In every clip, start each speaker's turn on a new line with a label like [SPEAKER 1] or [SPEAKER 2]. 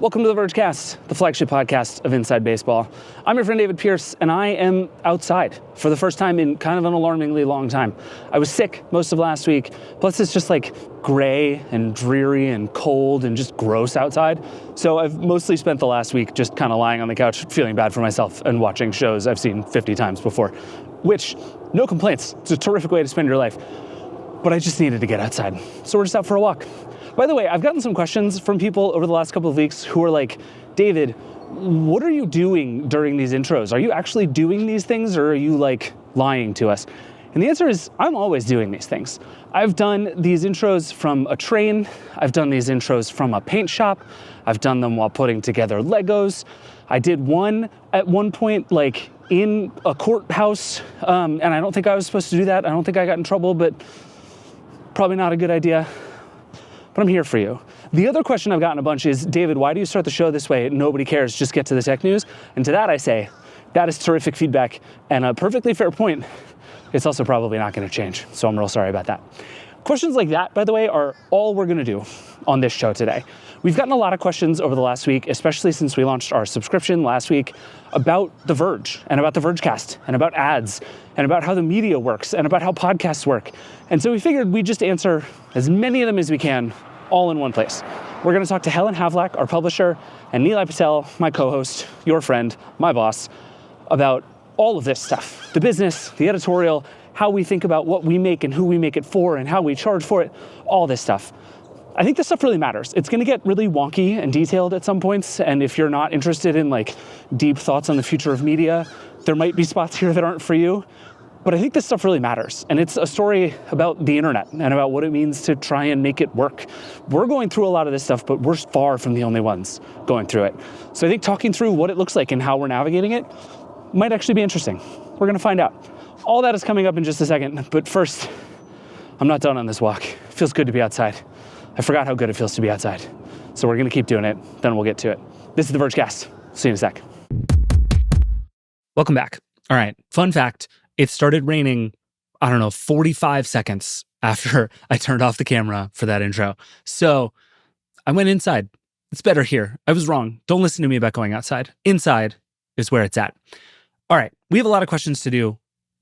[SPEAKER 1] Welcome to the Vergecast, the flagship podcast of Inside Baseball. I'm your friend David Pierce, and I am outside for the first time in kind of an alarmingly long time. I was sick most of last week, plus it's just like gray and dreary and cold and just gross outside. So I've mostly spent the last week just kind of lying on the couch, feeling bad for myself and watching shows I've seen 50 times before, which, no complaints. It's a terrific way to spend your life. But I just needed to get outside. So we're just out for a walk. By the way, I've gotten some questions from people over the last couple of weeks who are like, David, what are you doing during these intros? Are you actually doing these things, or are you like lying to us? And the answer is, I'm always doing these things. I've done these intros from a train. I've done these intros from a paint shop. I've done them while putting together Legos. I did one at one point, like in a courthouse. And I don't think I was supposed to do that. I don't think I got in trouble, but probably not a good idea. But I'm here for you. The other question I've gotten a bunch is, David, why do you start the show this way? Nobody cares, just get to the tech news. And to that I say, that is terrific feedback and a perfectly fair point. It's also probably not gonna change, so I'm real sorry about that. Questions like that, by the way, are all we're gonna do on this show today. We've gotten a lot of questions over the last week, especially since we launched our subscription last week, about The Verge and about the Vergecast and about ads and about how the media works and about how podcasts work. And so we figured we'd just answer as many of them as we can all in one place. We're gonna talk to Helen Havlak, our publisher, and Nilay Patel, my co-host, your friend, my boss, about all of this stuff. The business, the editorial, how we think about what we make and who we make it for and how we charge for it, all this stuff. I think this stuff really matters. It's gonna get really wonky and detailed at some points, and if you're not interested in like deep thoughts on the future of media, there might be spots here that aren't for you. But I think this stuff really matters, and it's a story about the internet and about what it means to try and make it work. We're going through a lot of this stuff, but we're far from the only ones going through it. So I think talking through what it looks like and how we're navigating it might actually be interesting. We're gonna find out. All that is coming up in just a second, but first, I'm not done on this walk. It feels good to be outside. I forgot how good it feels to be outside. So we're gonna keep doing it, then we'll get to it. This is the Vergecast. See you in a sec. Welcome back. All right, fun fact. It started raining, 45 seconds after I turned off the camera for that intro. So I went inside. It's better here. I was wrong. Don't listen to me about going outside. Inside is where it's at. All right, we have a lot of questions to do.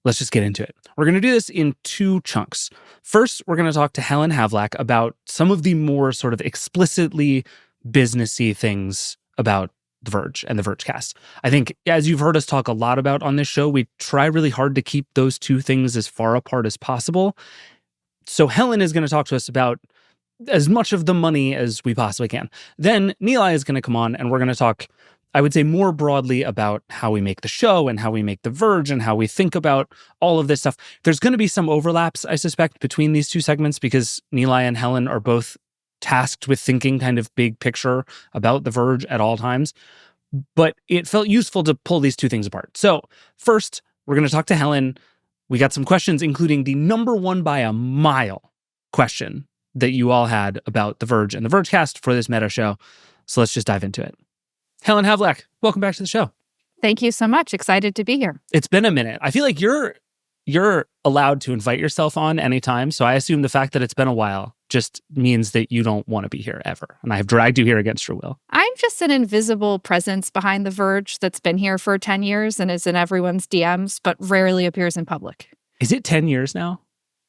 [SPEAKER 1] Let's just get into it. We're going to do this in two chunks. First, we're going to talk to Helen Havlak about some of the more sort of explicitly businessy things about The Verge and the Vergecast. I think, as you've heard us talk a lot about on this show, we try really hard to keep those two things as far apart as possible. So Helen is going to talk to us about as much of the money as we possibly can. Then Nilay is going to come on and we're going to talk, I would say, more broadly about how we make the show and how we make The Verge and how we think about all of this stuff. There's going to be some overlaps, I suspect, between these two segments because Nilay and Helen are both tasked with thinking kind of big picture about The Verge at all times. But it felt useful to pull these two things apart. So first, we're going to talk to Helen. We got some questions, including the number one by a mile question that you all had about The Verge and the Vergecast for this meta show. So let's just dive into it. Helen Havlak, welcome back to the show.
[SPEAKER 2] Thank you so much. Excited to be here.
[SPEAKER 1] It's been a minute. I feel like you're allowed to invite yourself on anytime. So I assume the fact that it's been a while just means that you don't want to be here ever. And I have dragged you here against your will.
[SPEAKER 2] I'm just an invisible presence behind The Verge that's been here for 10 years and is in everyone's DMs, but rarely appears in public.
[SPEAKER 1] Is it 10 years now?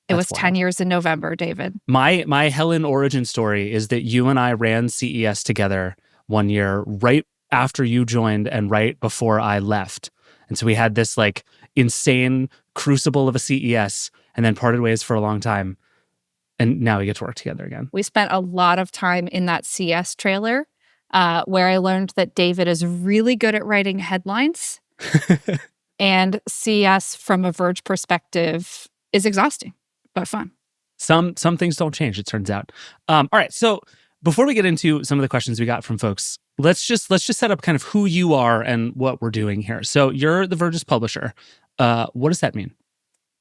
[SPEAKER 2] It was 10 years in November, David.
[SPEAKER 1] My Helen origin story is that you and I ran CES together one year, right after you joined and right before I left. And so we had this like insane crucible of a CES and then parted ways for a long time. And now we get to work together again.
[SPEAKER 2] We spent a lot of time in that CS trailer where I learned that David is really good at writing headlines. And CS from a Verge perspective is exhausting, but fun.
[SPEAKER 1] Some things don't change, it turns out. All right, so before we get into some of the questions we got from folks, let's just set up kind of who you are and what we're doing here. So you're the Verge's publisher. What does that mean?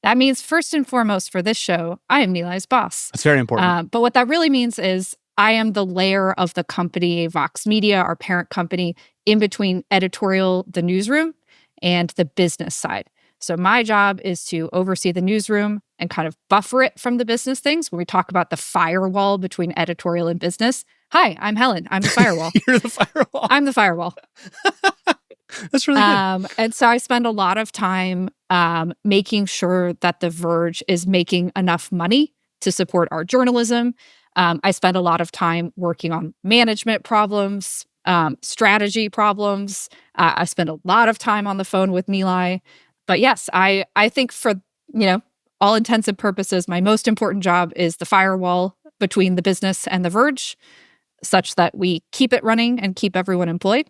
[SPEAKER 2] That means, first and foremost, for this show, I am Nilay's boss.
[SPEAKER 1] That's very important.
[SPEAKER 2] But what that really means is I am the layer of the company, Vox Media, our parent company, in between editorial, the newsroom, and the business side. So my job is to oversee the newsroom and kind of buffer it from the business things. When we talk about the firewall between editorial and business, hi, I'm Helen. I'm the firewall.
[SPEAKER 1] You're the firewall.
[SPEAKER 2] I'm the firewall.
[SPEAKER 1] That's really good.
[SPEAKER 2] And so I spend a lot of time making sure that The Verge is making enough money to support our journalism. I spend a lot of time working on management problems, strategy problems. I spend a lot of time on the phone with Nilay. But yes, I think for, all intents and purposes, my most important job is the firewall between the business and The Verge, such that we keep it running and keep everyone employed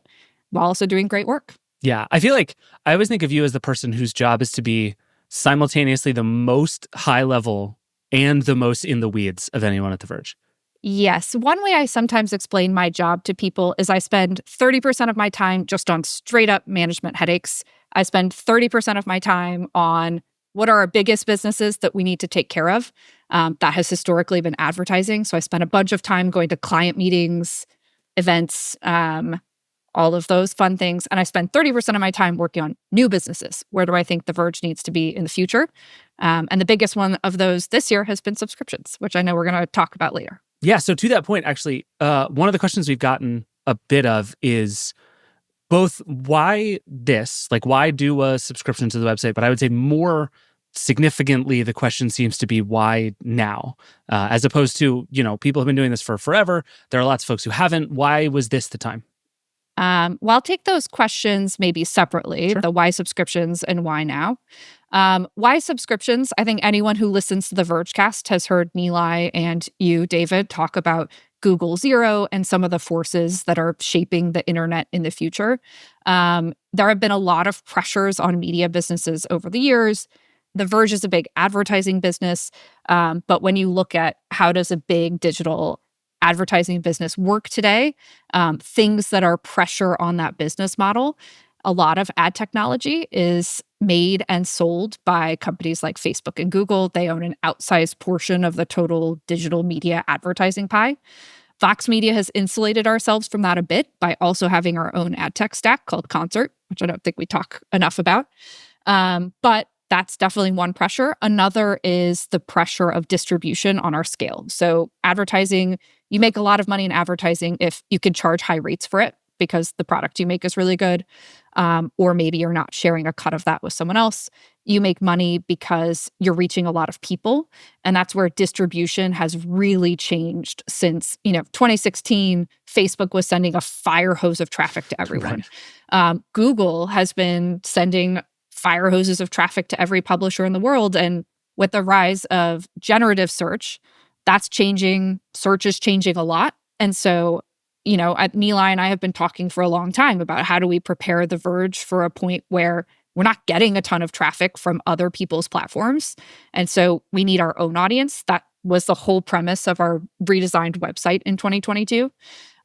[SPEAKER 2] while also doing great work.
[SPEAKER 1] Yeah, I feel like I always think of you as the person whose job is to be simultaneously the most high level and the most in the weeds of anyone at The Verge.
[SPEAKER 2] Yes. One way I sometimes explain my job to people is I spend 30% of my time just on straight up management headaches. I spend 30% of my time on what are our biggest businesses that we need to take care of. That has historically been advertising. So I spend a bunch of time going to client meetings, events, all of those fun things. And I spend 30% of my time working on new businesses. Where do I think The Verge needs to be in the future? And the biggest one of those this year has been subscriptions, which I know we're going to talk about later.
[SPEAKER 1] Yeah, so to that point, actually, one of the questions we've gotten a bit of is both why this, like why do a subscription to the website, but I would say more significantly, the question seems to be why now, as opposed to, people have been doing this for forever. There are lots of folks who haven't. Why was this the time?
[SPEAKER 2] Well, I'll take those questions maybe separately,
[SPEAKER 1] Sure.
[SPEAKER 2] the why subscriptions and why now. Why subscriptions? I think anyone who listens to the Vergecast has heard Nilay and you, David, talk about Google Zero and some of the forces that are shaping the internet in the future. There have been a lot of pressures on media businesses over the years. The Verge is a big advertising business, but when you look at how does a big digital advertising business work today, things that are pressure on that business model, a lot of ad technology is made and sold by companies like Facebook and Google. They own an outsized portion of the total digital media advertising pie. Vox Media has insulated ourselves from that a bit by also having our own ad tech stack called Concert, which I don't think we talk enough about. But that's definitely one pressure. Another is the pressure of distribution on our scale. So advertising, you make a lot of money in advertising if you can charge high rates for it because the product you make is really good. Or maybe you're not sharing a cut of that with someone else. You make money because you're reaching a lot of people. And that's where distribution has really changed since, 2016, Facebook was sending a fire hose of traffic to everyone. Right. Google has been sending fire hoses of traffic to every publisher in the world. And with the rise of generative search, that's changing. Search is changing a lot. And so, Nilay and I have been talking for a long time about how do we prepare The Verge for a point where we're not getting a ton of traffic from other people's platforms. And so we need our own audience. That was the whole premise of our redesigned website in 2022.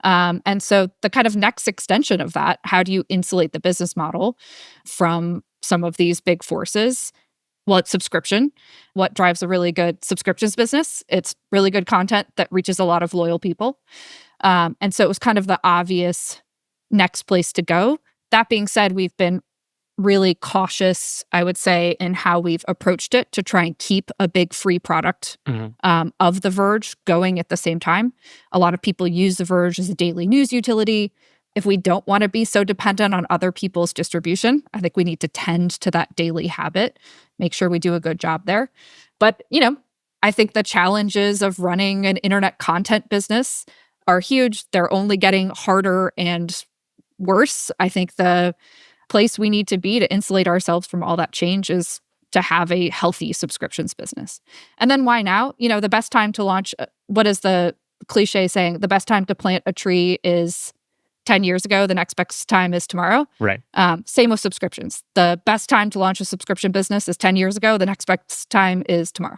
[SPEAKER 2] And so the kind of next extension of that, how do you insulate the business model from some of these big forces? Well, it's subscription. What drives a really good subscriptions business? It's really good content that reaches a lot of loyal people. And so it was kind of the obvious next place to go. That being said, we've been really cautious, I would say, in how we've approached it to try and keep a big free product of The Verge going at the same time. A lot of people use The Verge as a daily news utility. If we don't want to be so dependent on other people's distribution, I think we need to tend to that daily habit, make sure we do a good job there. But, I think the challenges of running an internet content business are huge. They're only getting harder and worse. I think the place we need to be to insulate ourselves from all that change is to have a healthy subscriptions business. And then why now? The best time to launch, what is the cliche saying? The best time to plant a tree is 10 years ago. The next best time is tomorrow.
[SPEAKER 1] Right.
[SPEAKER 2] Same with subscriptions. The best time to launch a subscription business is 10 years ago. The next best time is tomorrow.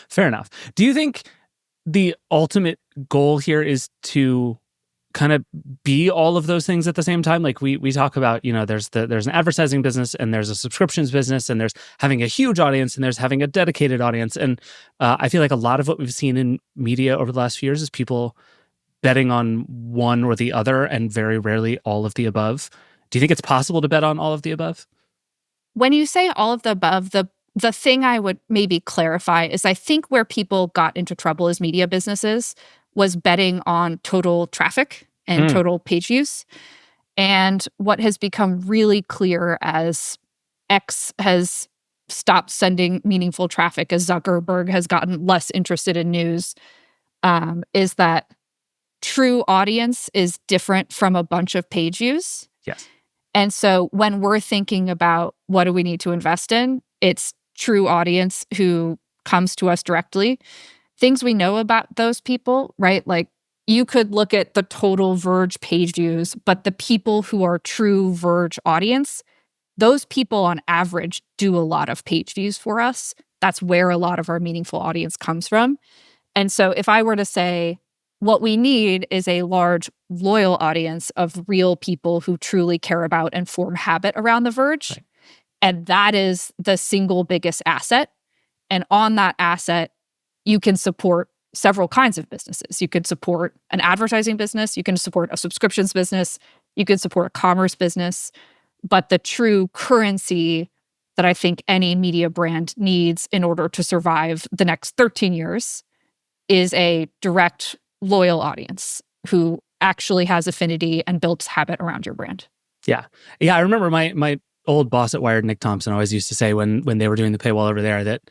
[SPEAKER 1] Fair enough. Do you think the ultimate goal here is to kind of be all of those things at the same time? Like we talk about, there's an advertising business and there's a subscriptions business and there's having a huge audience and there's having a dedicated audience. And I feel like a lot of what we've seen in media over the last few years is people betting on one or the other and very rarely all of the above. Do you think it's possible to bet on all of the above?
[SPEAKER 2] When you say all of the above, the thing I would maybe clarify is I think where people got into trouble as media businesses was betting on total traffic and total page views. And what has become really clear as X has stopped sending meaningful traffic, as Zuckerberg has gotten less interested in news, is that true audience is different from a bunch of page views.
[SPEAKER 1] Yes.
[SPEAKER 2] And so when we're thinking about what do we need to invest in, it's true audience who comes to us directly. Things we know about those people, right? Like you could look at the total Verge page views, but the people who are true Verge audience, those people on average do a lot of page views for us. That's where a lot of our meaningful audience comes from. And so if I were to say, what we need is a large, loyal audience of real people who truly care about and form habit around The Verge. Right. And that is the single biggest asset. And on that asset, you can support several kinds of businesses. You could support an advertising business. You can support a subscriptions business. You can support a commerce business. But the true currency that I think any media brand needs in order to survive the next 13 years is a direct, loyal audience who actually has affinity and builds habit around your brand.
[SPEAKER 1] Yeah. I remember my old boss at Wired, Nick Thompson, always used to say when they were doing the paywall over there that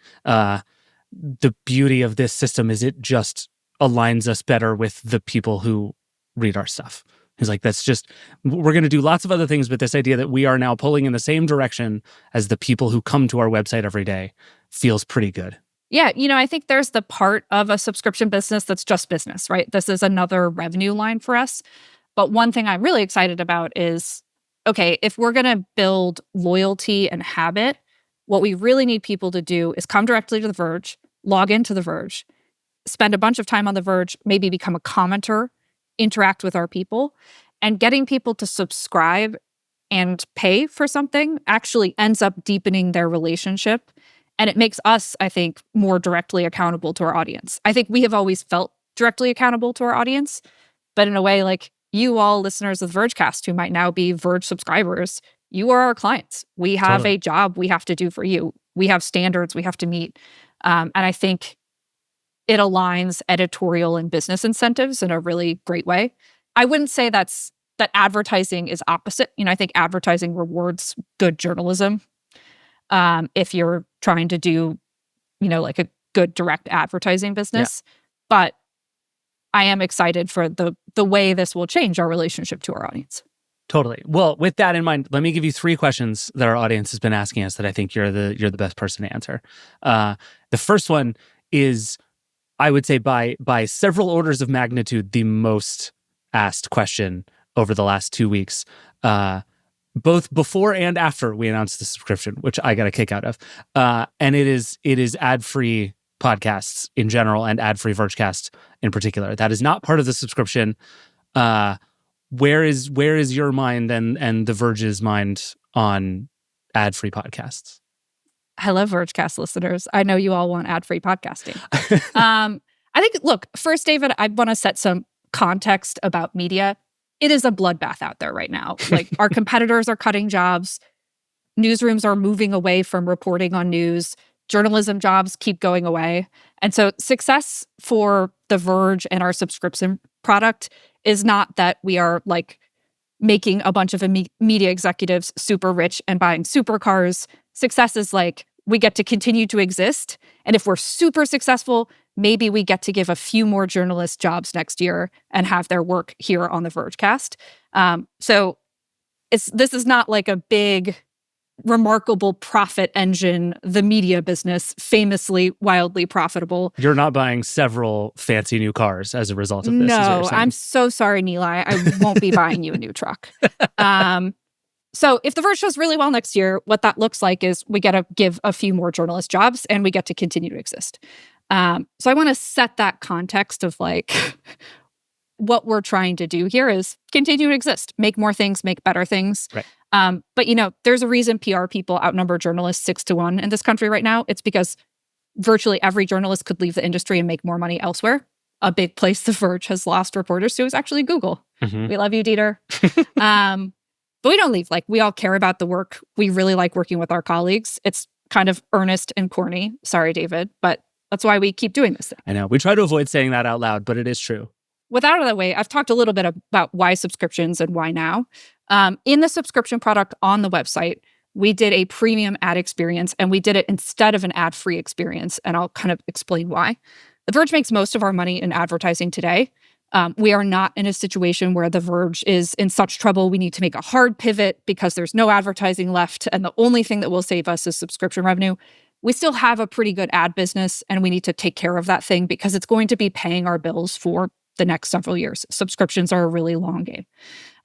[SPEAKER 1] the beauty of this system is it just aligns us better with the people who read our stuff. He's like, we're going to do lots of other things, but this idea that we are now pulling in the same direction as the people who come to our website every day feels pretty good.
[SPEAKER 2] Yeah, I think there's the part of a subscription business that's just business, right? This is another revenue line for us. But one thing I'm really excited about is, okay, if we're going to build loyalty and habit, what we really need people to do is come directly to The Verge, log into The Verge, spend a bunch of time on The Verge, maybe become a commenter, interact with our people, and getting people to subscribe and pay for something actually ends up deepening their relationship. And it makes us, I think, more directly accountable to our audience. I think we have always felt directly accountable to our audience, but in a way, like you all listeners of Vergecast who might now be Verge subscribers, you are our clients. We have a job we have to do for you. We have standards we have to meet. And I think it aligns editorial and business incentives in a really great way. I wouldn't say that advertising is opposite. I think advertising rewards good journalism. If you're trying to do, like a good direct advertising business. Yeah. But I am excited for the way this will change our relationship to our audience.
[SPEAKER 1] Totally. Well, with that in mind, let me give you 3 questions that our audience has been asking us that I think you're the best person to answer. The first one is, I would say by several orders of magnitude, the most asked question over the last 2 weeks. Both before and after we announced the subscription, which I got a kick out of. And it is ad-free podcasts in general and ad-free Vergecast in particular. That is not part of the subscription. Where is your mind and the Verge's mind on ad-free podcasts?
[SPEAKER 2] I love Vergecast listeners. I know you all want ad-free podcasting. I think, look, first, David, I want to set some context about media. It is a bloodbath out there right now. Like our competitors are cutting jobs. Newsrooms are moving away from reporting on news. Journalism jobs keep going away. And so success for The Verge and our subscription product is not that we are like making a bunch of media executives super rich and buying supercars. Success is like we get to continue to exist. And if we're super successful, maybe we get to give a few more journalists jobs next year and have their work here on the Vergecast. So this is not like a big, remarkable profit engine, the media business, famously wildly profitable.
[SPEAKER 1] You're not buying several fancy new cars as a result of this.
[SPEAKER 2] No, I'm so sorry, Nilay. I won't be buying you a new truck. So if The Verge does really well next year, what that looks like is we get to give a few more journalists jobs and we get to continue to exist. So I want to set that context of like what we're trying to do here is continue to exist, make more things, make better things.
[SPEAKER 1] Right.
[SPEAKER 2] But there's a reason PR people outnumber journalists 6-1 in this country right now. It's because virtually every journalist could leave the industry and make more money elsewhere. A big place The Verge has lost reporters to is actually Google. Mm-hmm. We love you, Dieter. But we don't leave. Like, we all care about the work. We really like working with our colleagues. It's kind of earnest and corny. Sorry, David, but that's why we keep doing this thing.
[SPEAKER 1] I know. We try to avoid saying that out loud, but it is true.
[SPEAKER 2] With that out of the way, I've talked a little bit about why subscriptions and why now. In the subscription product on the website, we did a premium ad experience, and we did it instead of an ad-free experience, and I'll kind of explain why. The Verge makes most of our money in advertising today. We are not in a situation where The Verge is in such trouble we need to make a hard pivot because there's no advertising left, and the only thing that will save us is subscription revenue. We still have a pretty good ad business, and we need to take care of that thing because it's going to be paying our bills for the next several years. Subscriptions are a really long game.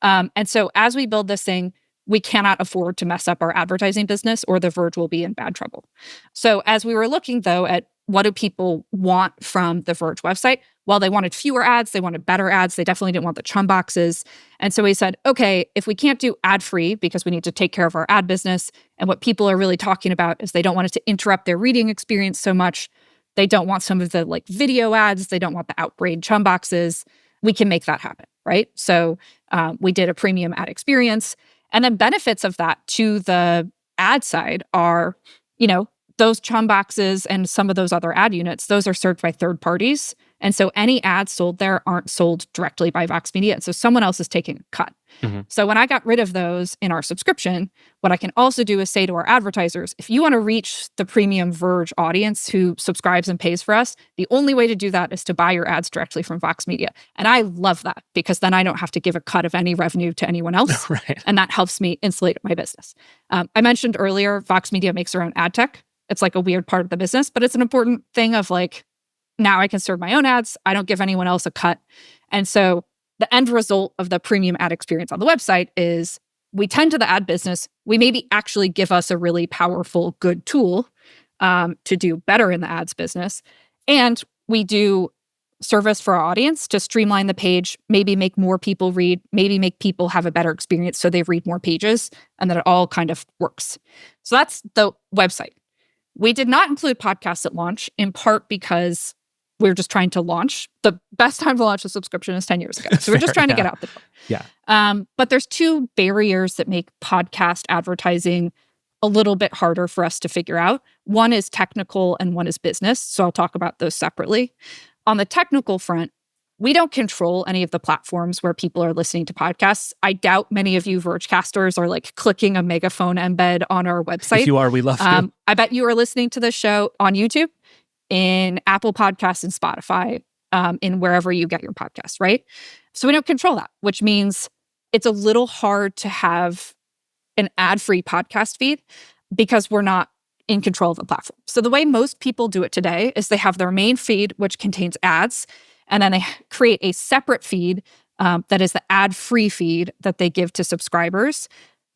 [SPEAKER 2] And so as we build this thing, we cannot afford to mess up our advertising business or The Verge will be in bad trouble. So as we were looking, though, at what do people want from the Verge website? Well, they wanted fewer ads. They wanted better ads. They definitely didn't want the chum boxes. And so we said, okay, if we can't do ad-free because we need to take care of our ad business, and what people are really talking about is they don't want it to interrupt their reading experience so much. They don't want some of the like video ads. They don't want the outbraid chum boxes. We can make that happen, right? So we did a premium ad experience. And then benefits of that to the ad side are, those chum boxes and some of those other ad units, those are served by third parties. And so any ads sold there aren't sold directly by Vox Media. And so someone else is taking a cut. Mm-hmm. So when I got rid of those in our subscription, what I can also do is say to our advertisers, if you want to reach the premium Verge audience who subscribes and pays for us, the only way to do that is to buy your ads directly from Vox Media. And I love that because then I don't have to give a cut of any revenue to anyone else.
[SPEAKER 1] Right.
[SPEAKER 2] And that helps me insulate my business. I mentioned earlier, Vox Media makes their own ad tech. It's like a weird part of the business, but it's an important thing of like, now I can serve my own ads. I don't give anyone else a cut. And so the end result of the premium ad experience on the website is we tend to the ad business. We maybe actually give us a really powerful, good tool to do better in the ads business. And we do service for our audience to streamline the page, maybe make more people read, maybe make people have a better experience so they read more pages, and that it all kind of works. So that's the website. We did not include podcasts at launch, in part because we're just trying to launch. The best time to launch a subscription is 10 years ago. So we're just trying to get out the door.
[SPEAKER 1] Yeah.
[SPEAKER 2] But there's two barriers that make podcast advertising a little bit harder for us to figure out. One is technical and one is business. So I'll talk about those separately. On the technical front, we don't control any of the platforms where people are listening to podcasts. I doubt many of you Vergecasters are like clicking a megaphone embed on our website.
[SPEAKER 1] If you are, we love you.
[SPEAKER 2] I bet you are listening to this show on YouTube, in Apple Podcasts and Spotify, in wherever you get your podcasts, right? So we don't control that, which means it's a little hard to have an ad-free podcast feed because we're not in control of the platform. So the way most people do it today is they have their main feed, which contains ads, and then they create a separate feed that is the ad-free feed that they give to subscribers.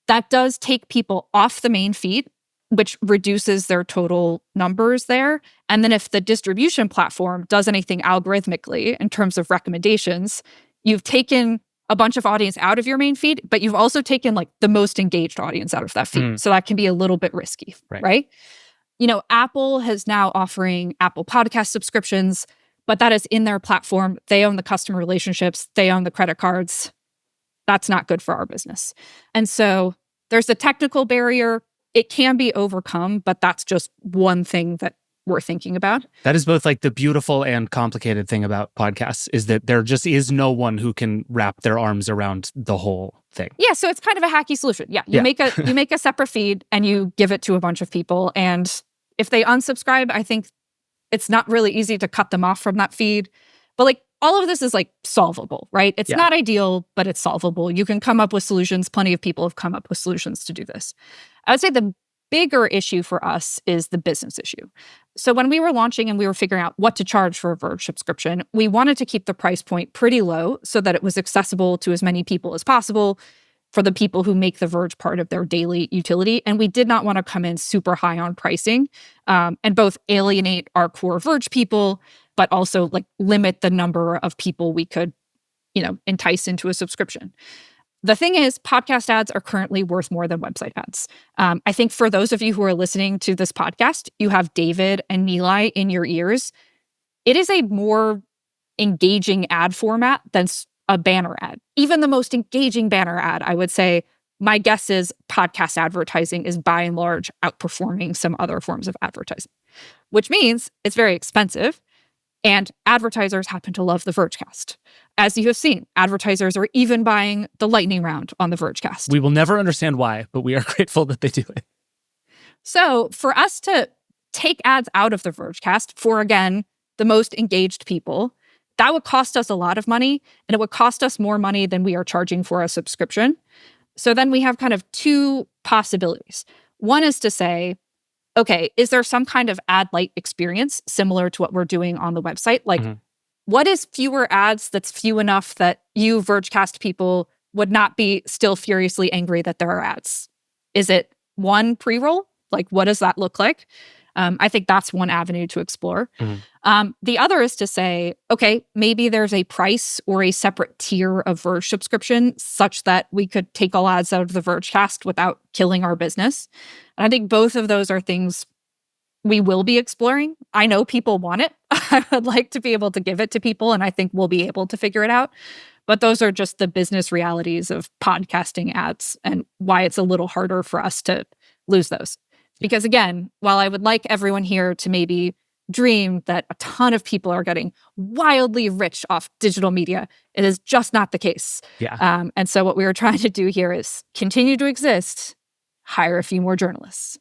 [SPEAKER 2] That does take people off the main feed, which reduces their total numbers there. And then if the distribution platform does anything algorithmically in terms of recommendations, you've taken a bunch of audience out of your main feed, but you've also taken like the most engaged audience out of that feed. So that can be a little bit risky, right? Apple is now offering Apple Podcast subscriptions, but that is in their platform. They own the customer relationships. They own the credit cards. That's not good for our business. And so there's a technical barrier. It can be overcome, but that's just one thing that we're thinking about.
[SPEAKER 1] That is both like the beautiful and complicated thing about podcasts is that there just is no one who can wrap their arms around the whole thing.
[SPEAKER 2] Yeah, so it's kind of a hacky solution. Yeah, you make a separate feed and you give it to a bunch of people. And if they unsubscribe, I think it's not really easy to cut them off from that feed. But like all of this is like solvable, right? It's not ideal, but it's solvable. You can come up with solutions. Plenty of people have come up with solutions to do this. I would say the bigger issue for us is the business issue. So when we were launching and we were figuring out what to charge for a Verge subscription, we wanted to keep the price point pretty low so that it was accessible to as many people as possible for the people who make the Verge part of their daily utility. And we did not want to come in super high on pricing and both alienate our core Verge people, but also like limit the number of people we could, entice into a subscription. The thing is, podcast ads are currently worth more than website ads. I think for those of you who are listening to this podcast, you have David and Nilay in your ears. It is a more engaging ad format than a banner ad. Even the most engaging banner ad, I would say, my guess is podcast advertising is by and large outperforming some other forms of advertising, which means it's very expensive. And advertisers happen to love the Vergecast. As you have seen, advertisers are even buying the lightning round on the Vergecast.
[SPEAKER 1] We will never understand why, but we are grateful that they do it.
[SPEAKER 2] So for us to take ads out of the Vergecast for, again, the most engaged people, that would cost us a lot of money, and it would cost us more money than we are charging for a subscription. So then we have kind of two possibilities. One is to say, okay, is there some kind of ad light experience similar to what we're doing on the website? Like, what is fewer ads that's few enough that you Vergecast people would not be still furiously angry that there are ads? Is it one pre-roll? Like, what does that look like? I think that's one avenue to explore. The other is to say, okay, maybe there's a price or a separate tier of Verge subscription such that we could take all ads out of the Vergecast without killing our business. And I think both of those are things we will be exploring. I know people want it. I would like to be able to give it to people, and I think we'll be able to figure it out. But those are just the business realities of podcasting ads and why it's a little harder for us to lose those. Because again, while I would like everyone here to maybe dream that a ton of people are getting wildly rich off digital media, it is just not the case.
[SPEAKER 1] Yeah.
[SPEAKER 2] And so what we were trying to do here is continue to exist, hire a few more journalists.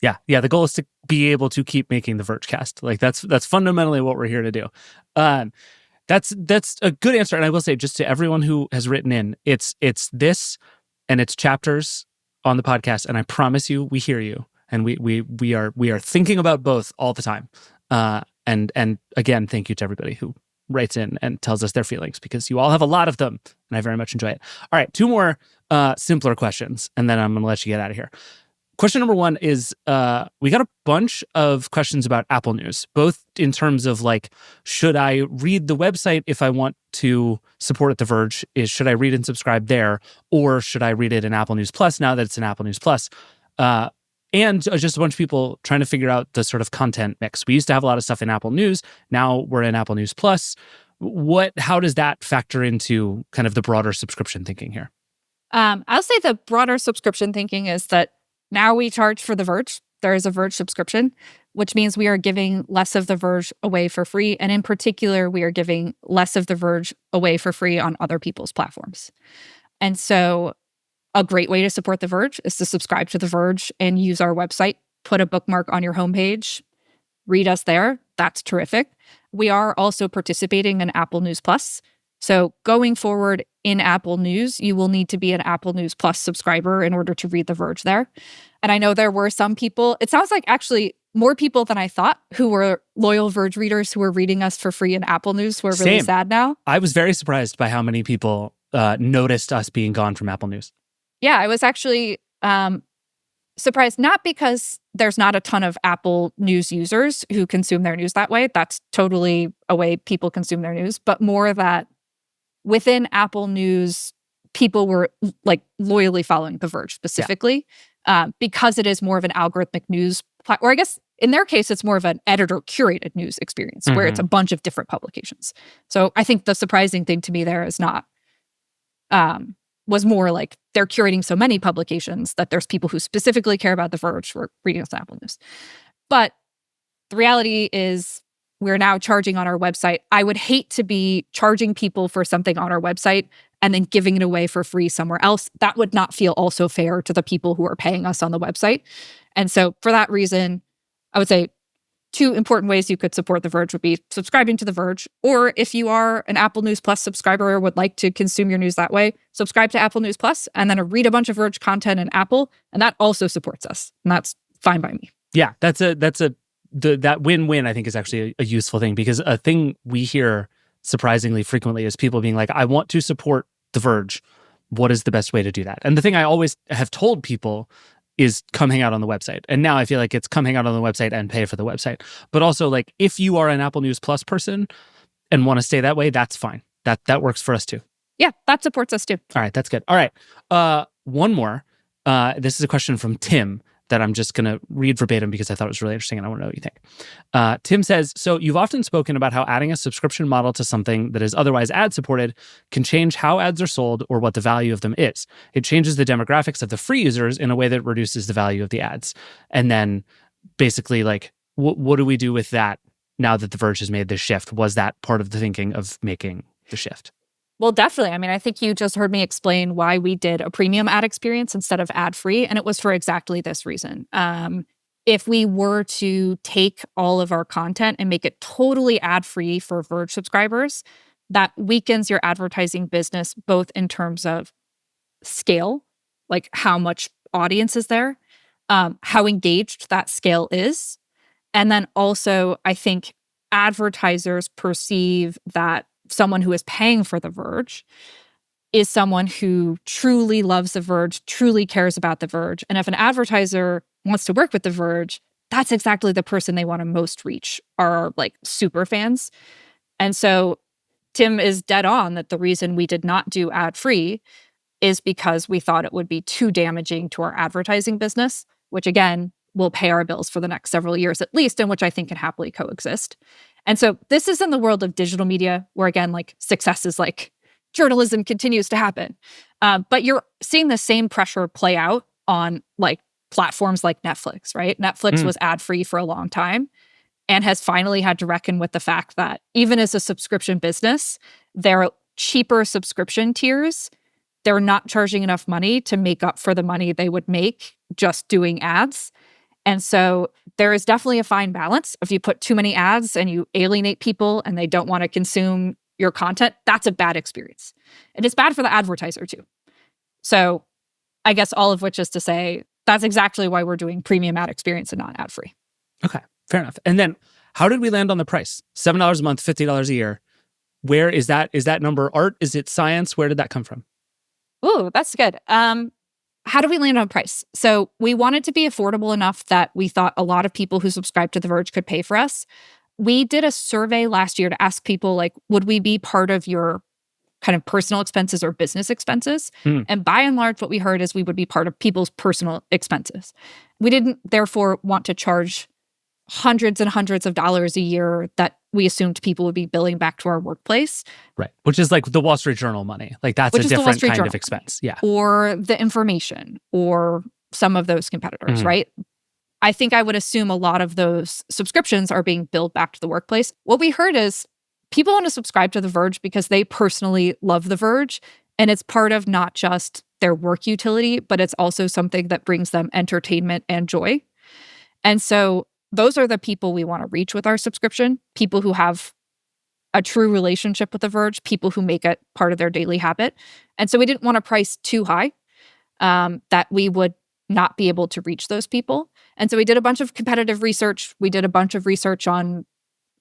[SPEAKER 1] Yeah. The goal is to be able to keep making the Vergecast. Like that's fundamentally what we're here to do. That's a good answer. And I will say, just to everyone who has written in, it's this and it's chapters on the podcast. And I promise you, we hear you. And we are thinking about both all the time. And again, thank you to everybody who writes in and tells us their feelings, because you all have a lot of them, and I very much enjoy it. All right, two more simpler questions, and then I'm going to let you get out of here. Question number one is, we got a bunch of questions about Apple News, both in terms of like, should I read the website if I want to support The Verge? Should I read and subscribe there? Or should I read it in Apple News Plus now that it's in Apple News Plus? And just a bunch of people trying to figure out the sort of content mix. We used to have a lot of stuff in Apple News. Now we're in Apple News Plus. How does that factor into kind of the broader subscription thinking here?
[SPEAKER 2] I'll say the broader subscription thinking is that now we charge for The Verge. There is a Verge subscription, which means we are giving less of The Verge away for free. And in particular, we are giving less of The Verge away for free on other people's platforms. And so a great way to support The Verge is to subscribe to The Verge and use our website, put a bookmark on your homepage, read us there. That's terrific. We are also participating in Apple News Plus. So going forward in Apple News, you will need to be an Apple News Plus subscriber in order to read The Verge there. And I know there were some people, it sounds like actually more people than I thought, who were loyal Verge readers who were reading us for free in Apple News, who are really sad now.
[SPEAKER 1] I was very surprised by how many people noticed us being gone from Apple News.
[SPEAKER 2] Yeah, I was actually surprised, not because there's not a ton of Apple News users who consume their news that way. That's totally a way people consume their news, but more that within Apple News, people were like loyally following The Verge specifically because it is more of an algorithmic news platform. Or I guess in their case, it's more of an editor-curated news experience where it's a bunch of different publications. So I think the surprising thing to me there is not... was more like they're curating so many publications that there's people who specifically care about The Verge who are reading us on Apple News. But the reality is we're now charging on our website. I would hate to be charging people for something on our website and then giving it away for free somewhere else. That would not feel also fair to the people who are paying us on the website. And so for that reason, I would say two important ways you could support The Verge would be subscribing to The Verge, or if you are an Apple News Plus subscriber or would like to consume your news that way, subscribe to Apple News Plus and then read a bunch of Verge content in Apple, and that also supports us, and that's fine by me.
[SPEAKER 1] Yeah, that win-win I think is actually a useful thing, because a thing we hear surprisingly frequently is people being like, I want to support The Verge. What is the best way to do that? And the thing I always have told people is come hang out on the website. And now I feel like it's come hang out on the website and pay for the website. But also, like, if you are an Apple News Plus person and want to stay that way, that's fine. That works for us too.
[SPEAKER 2] Yeah, that supports us too.
[SPEAKER 1] All right, that's good. All right, one more. This is a question from Tim that I'm just going to read verbatim because I thought it was really interesting and I want to know what you think. Tim says, so you've often spoken about how adding a subscription model to something that is otherwise ad-supported can change how ads are sold or what the value of them is. It changes the demographics of the free users in a way that reduces the value of the ads. And then basically, like, what do we do with that now that The Verge has made this shift? Was that part of the thinking of making the shift?
[SPEAKER 2] Well, definitely. I mean, I think you just heard me explain why we did a premium ad experience instead of ad-free, and it was for exactly this reason. If we were to take all of our content and make it totally ad-free for Verge subscribers, that weakens your advertising business, both in terms of scale, like how much audience is there, how engaged that scale is, and then also, I think advertisers perceive that someone who is paying for The Verge is someone who truly loves The Verge, truly cares about The Verge. And if an advertiser wants to work with The Verge, that's exactly the person they want to most reach, are like super fans. And so Tim is dead on that the reason we did not do ad-free is because we thought it would be too damaging to our advertising business, which again, will pay our bills for the next several years at least, and which I think can happily coexist. And so this is in the world of digital media where, again, like success is like journalism continues to happen. But you're seeing the same pressure play out on like platforms like Netflix, right? Netflix was ad-free for a long time and has finally had to reckon with the fact that even as a subscription business, their cheaper subscription tiers, they're not charging enough money to make up for the money they would make just doing ads. And so there is definitely a fine balance. If you put too many ads and you alienate people and they don't want to consume your content, that's a bad experience. And it's bad for the advertiser too. So I guess all of which is to say, that's exactly why we're doing premium ad experience and not ad-free.
[SPEAKER 1] Okay, fair enough. And then how did we land on the price? $7 a month, $50 a year. Where is that? Is that number art? Is it science? Where did that come from?
[SPEAKER 2] Ooh, that's good. How do we land on price? So we wanted to be affordable enough that we thought a lot of people who subscribe to The Verge could pay for us. We did a survey last year to ask people, like, would we be part of your kind of personal expenses or business expenses? And by and large, what we heard is we would be part of people's personal expenses. We didn't, therefore, want to charge hundreds and hundreds of dollars a year that we assumed people would be billing back to our workplace.
[SPEAKER 1] Right. Which is like the Wall Street Journal money. Like that's a different kind of expense. Yeah.
[SPEAKER 2] Or the information or some of those competitors, right? I think I would assume a lot of those subscriptions are being billed back to the workplace. What we heard is people want to subscribe to The Verge because they personally love The Verge. And it's part of not just their work utility, but it's also something that brings them entertainment and joy. And so those are the people we want to reach with our subscription, people who have a true relationship with The Verge, people who make it part of their daily habit. And so we didn't want to price too high that we would not be able to reach those people. And so we did a bunch of competitive research. We did a bunch of research on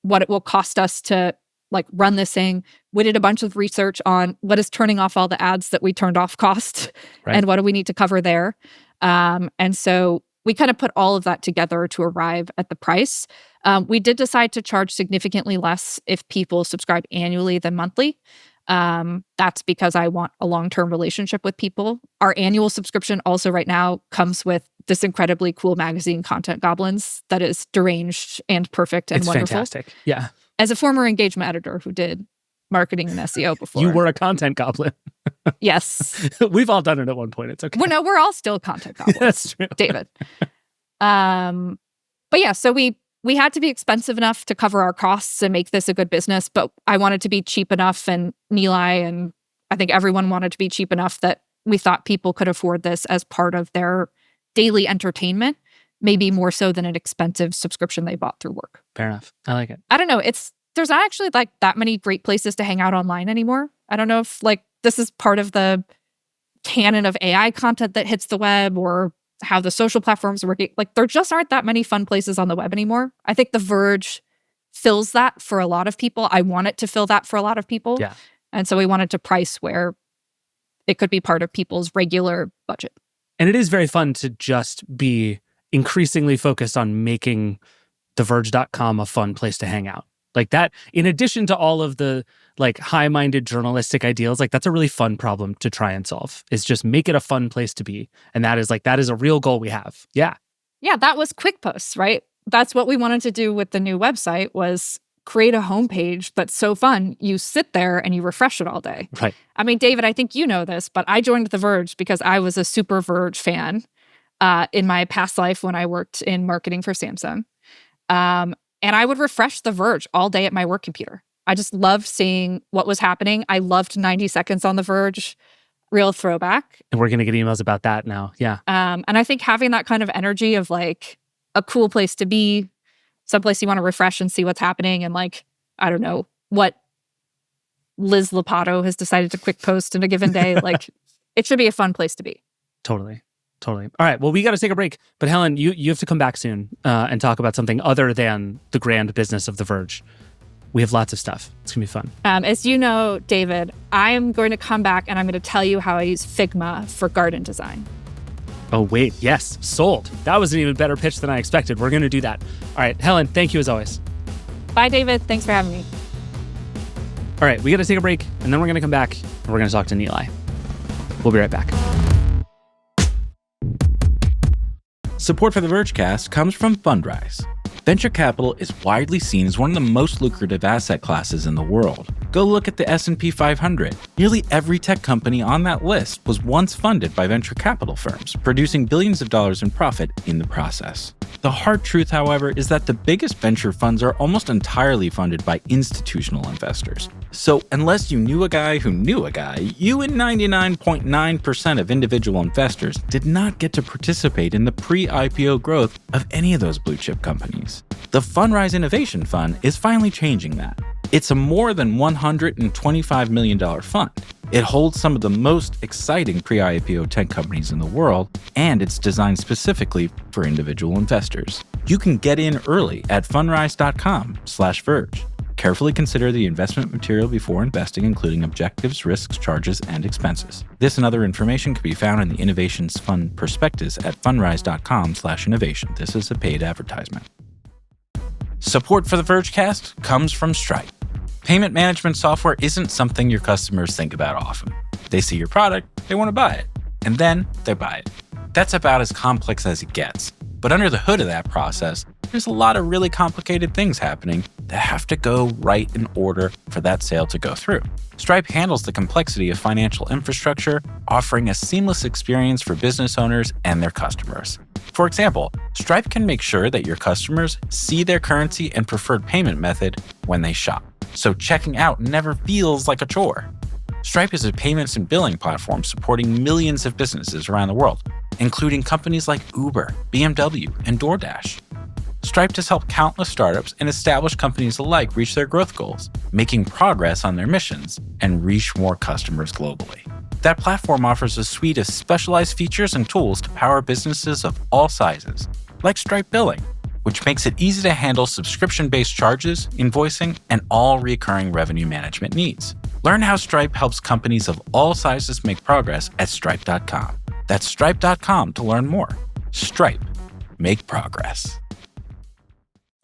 [SPEAKER 2] what it will cost us to like run this thing. We did a bunch of research on what is turning off all the ads that we turned off cost and what do we need to cover there. And so we kind of put all of that together to arrive at the price. We did decide to charge significantly less if people subscribe annually than monthly. That's because I want a long-term relationship with people. Our annual subscription also right now comes with this incredibly cool magazine, Content Goblins, that is deranged and perfect and wonderful.
[SPEAKER 1] It's fantastic. Yeah.
[SPEAKER 2] As a former engagement editor who did marketing and SEO before.
[SPEAKER 1] You were a content goblin.
[SPEAKER 2] Yes.
[SPEAKER 1] We've all done it at one point. It's okay.
[SPEAKER 2] Well, no, we're all still content goblins.
[SPEAKER 1] That's true.
[SPEAKER 2] David. But yeah, so we had to be expensive enough to cover our costs and make this a good business, but I wanted to be cheap enough, and Nilay and I think everyone wanted to be cheap enough that we thought people could afford this as part of their daily entertainment, maybe more so than an expensive subscription they bought through work.
[SPEAKER 1] Fair enough. I like it.
[SPEAKER 2] I don't know. There's not actually like that many great places to hang out online anymore. I don't know if like this is part of the canon of AI content that hits the web or how the social platforms are working. Like there just aren't that many fun places on the web anymore. I think The Verge fills that for a lot of people. I want it to fill that for a lot of people.
[SPEAKER 1] Yeah.
[SPEAKER 2] And so we wanted to price where it could be part of people's regular budget.
[SPEAKER 1] And it is very fun to just be increasingly focused on making TheVerge.com a fun place to hang out. Like that, in addition to all of the like high-minded journalistic ideals, like that's a really fun problem to try and solve, is just make it a fun place to be. And that is a real goal we have. Yeah.
[SPEAKER 2] Yeah, that was quick posts, right? That's what we wanted to do with the new website was create a homepage that's so fun. You sit there and you refresh it all day.
[SPEAKER 1] Right.
[SPEAKER 2] I mean, David, I think you know this, but I joined The Verge because I was a super Verge fan in my past life when I worked in marketing for Samsung. And I would refresh The Verge all day at my work computer. I just loved seeing what was happening. I loved 90 Seconds on The Verge. Real throwback.
[SPEAKER 1] And we're going to get emails about that now. Yeah.
[SPEAKER 2] And I think having that kind of energy of like a cool place to be, someplace you want to refresh and see what's happening, and like, I don't know, what Liz Lopato has decided to quick post in a given day. Like, it should be a fun place to be.
[SPEAKER 1] Totally. All right. Well, we got to take a break. But Helen, you have to come back soon and talk about something other than the grand business of The Verge. We have lots of stuff. It's going to be fun.
[SPEAKER 2] As you know, David, I'm going to come back and I'm going to tell you how I use Figma for garden design.
[SPEAKER 1] Oh, wait. Yes. Sold. That was an even better pitch than I expected. We're going to do that. All right. Helen, thank you as always.
[SPEAKER 2] Bye, David. Thanks for having me.
[SPEAKER 1] All right. We got to take a break, and then we're going to come back, and we're going to talk to Nilay. We'll be right back.
[SPEAKER 3] Support for the Vergecast comes from Fundrise. Venture capital is widely seen as one of the most lucrative asset classes in the world. Go look at the S&P 500. Nearly every tech company on that list was once funded by venture capital firms, producing billions of dollars in profit in the process. The hard truth, however, is that the biggest venture funds are almost entirely funded by institutional investors. So unless you knew a guy who knew a guy, you and 99.9% of individual investors did not get to participate in the pre-IPO growth of any of those blue chip companies. The Fundrise Innovation Fund is finally changing that. It's a more than $125 million fund. It holds some of the most exciting pre-IPO tech companies in the world, and it's designed specifically for individual investors. You can get in early at fundrise.com/Verge. Carefully consider the investment material before investing, including objectives, risks, charges, and expenses. This and other information can be found in the Innovations Fund prospectus at fundrise.com/innovation. This is a paid advertisement. Support for the Vergecast comes from Stripe. Payment management software isn't something your customers think about often. They see your product, they want to buy it, and then they buy it. That's about as complex as it gets. But under the hood of that process, there's a lot of really complicated things happening that have to go right in order for that sale to go through. Stripe handles the complexity of financial infrastructure, offering a seamless experience for business owners and their customers. For example, Stripe can make sure that your customers see their currency and preferred payment method when they shop, so checking out never feels like a chore. Stripe is a payments and billing platform supporting millions of businesses around the world, including companies like Uber, BMW, and DoorDash. Stripe has helped countless startups and established companies alike reach their growth goals, making progress on their missions, and reach more customers globally. That platform offers a suite of specialized features and tools to power businesses of all sizes, like Stripe Billing, which makes it easy to handle subscription-based charges, invoicing, and all recurring revenue management needs. Learn how Stripe helps companies of all sizes make progress at stripe.com. That's stripe.com to learn more. Stripe. Make progress.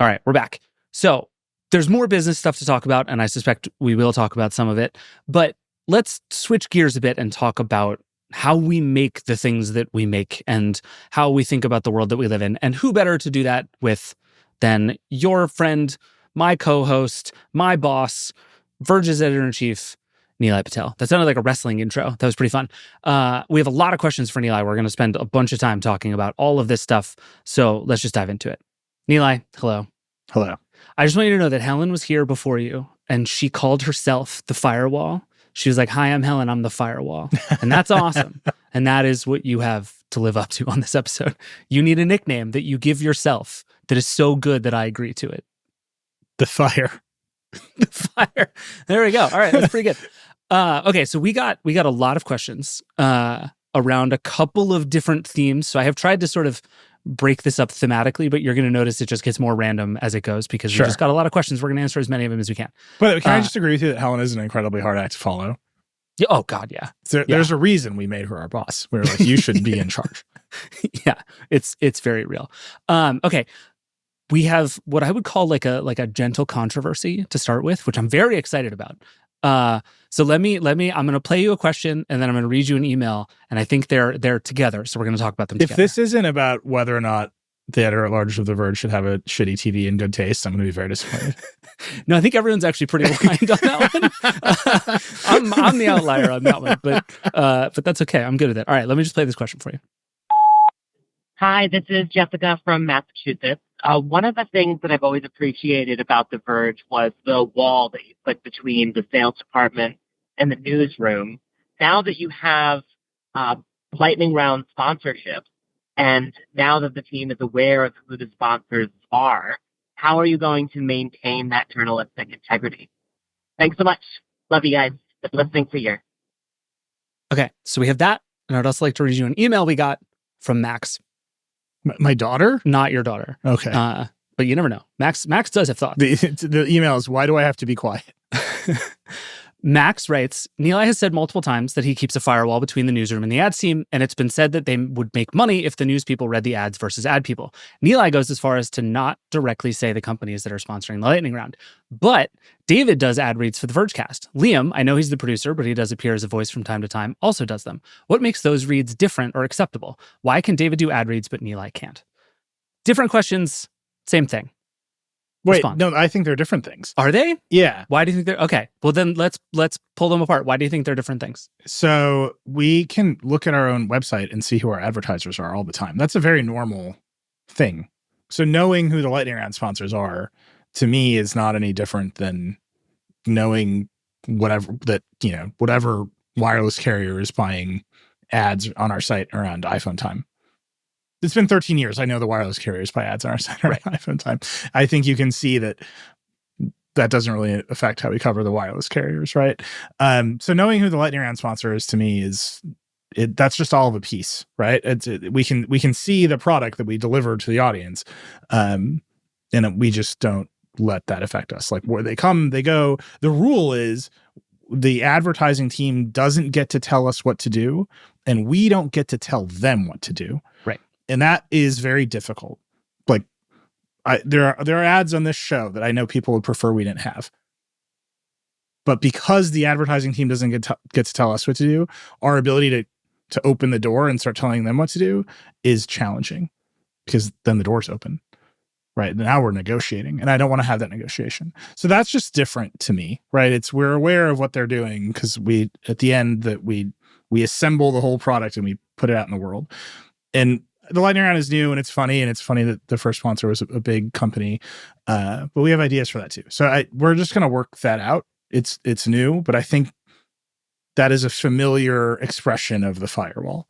[SPEAKER 1] All right, we're back. So there's more business stuff to talk about, and I suspect we will talk about some of it. But let's switch gears a bit and talk about how we make the things that we make and how we think about the world that we live in. And who better to do that with than your friend, my co-host, my boss, Verge's editor-in-chief, Nilay Patel. That sounded like a wrestling intro. That was pretty fun. We have a lot of questions for Nilay. We're going to spend a bunch of time talking about all of this stuff. So let's just dive into it. Nilay, hello.
[SPEAKER 4] Hello.
[SPEAKER 1] I just want you to know that Helen was here before you, and she called herself the firewall. She was like, "Hi, I'm Helen. I'm the firewall." And that's awesome. And that is what you have to live up to on this episode. You need a nickname that you give yourself that is so good that I agree to it.
[SPEAKER 4] The fire.
[SPEAKER 1] The fire. There we go. All right, that's pretty good. Okay, so we got a lot of questions around a couple of different themes. So I have tried to sort of break this up thematically, but you're going to notice it just gets more random as it goes because we just got a lot of questions. We're going to answer as many of them as we can.
[SPEAKER 4] But can I just agree with you that Helen is an incredibly hard act to follow?
[SPEAKER 1] Yeah, oh, God, yeah.
[SPEAKER 4] There's a reason we made her our boss. We were like, you should be in charge.
[SPEAKER 1] Yeah, it's very real. Okay. We have what I would call like a gentle controversy to start with, which I'm very excited about. So let me, I'm going to play you a question and then I'm going to read you an email, and I think they're together. So we're going to talk about them together.
[SPEAKER 4] If this isn't about whether or not the editor-at-large of The Verge should have a shitty TV and good taste, I'm going to be very disappointed.
[SPEAKER 1] No, I think everyone's actually pretty aligned on that one. I'm the outlier on that one, but that's okay. I'm good with it. All right, let me just play this question for you.
[SPEAKER 5] Hi, this is Jessica from Massachusetts. One of the things that I've always appreciated about The Verge was the wall that you put between the sales department and the newsroom. Now that you have lightning round sponsorships, and now that the team is aware of who the sponsors are, how are you going to maintain that journalistic integrity? Thanks so much. Love you guys. Been listening for years.
[SPEAKER 1] Okay, so we have that, and I'd also like to read you an email we got from Max.
[SPEAKER 4] My daughter?
[SPEAKER 1] Not your daughter.
[SPEAKER 4] Okay.
[SPEAKER 1] But you never know. Max does have thoughts.
[SPEAKER 4] The email is, why do I have to be quiet?
[SPEAKER 1] Max writes, Nilay has said multiple times that he keeps a firewall between the newsroom and the ads team, and it's been said that they would make money if the news people read the ads versus ad people. Nilay goes as far as to not directly say the companies that are sponsoring the lightning round. But David does ad reads for the Vergecast. Liam, I know he's the producer, but he does appear as a voice from time to time, also does them. What makes those reads different or acceptable? Why can David do ad reads, but Nilay can't? Different questions, same thing.
[SPEAKER 4] Wait,
[SPEAKER 1] Respond.
[SPEAKER 4] no, I think they're different things.
[SPEAKER 1] Are they?
[SPEAKER 4] Yeah.
[SPEAKER 1] Why do you think they're... Okay, well then let's pull them apart. Why do you think they're different things?
[SPEAKER 4] So we can look at our own website and see who our advertisers are all the time. That's a very normal thing. So knowing who the lightning round sponsors are, to me, is not any different than knowing whatever wireless carrier is buying ads on our site around iPhone time. It's been 13 years. I know the wireless carriers buy ads on our site around iPhone time. I think you can see that doesn't really affect how we cover the wireless carriers, right? So knowing who the lightning round sponsor is, to me, that's just all of a piece, right? We can see the product that we deliver to the audience, and we just don't let that affect us. Like, where they come, they go. The rule is the advertising team doesn't get to tell us what to do, and we don't get to tell them what to do.
[SPEAKER 1] Right.
[SPEAKER 4] And that is very difficult. Like, there are ads on this show that I know people would prefer we didn't have. But because the advertising team doesn't get to tell us what to do, our ability to open the door and start telling them what to do is challenging, because then the door's open. Right. Now we're negotiating, and I don't want to have that negotiation. So that's just different to me. Right. We're aware of what they're doing, because at the end that we assemble the whole product and we put it out in the world. And the lightning round is new, and it's funny that the first sponsor was a big company. But we have ideas for that too. So we're just going to work that out. It's new, but I think that is a familiar expression of the firewall.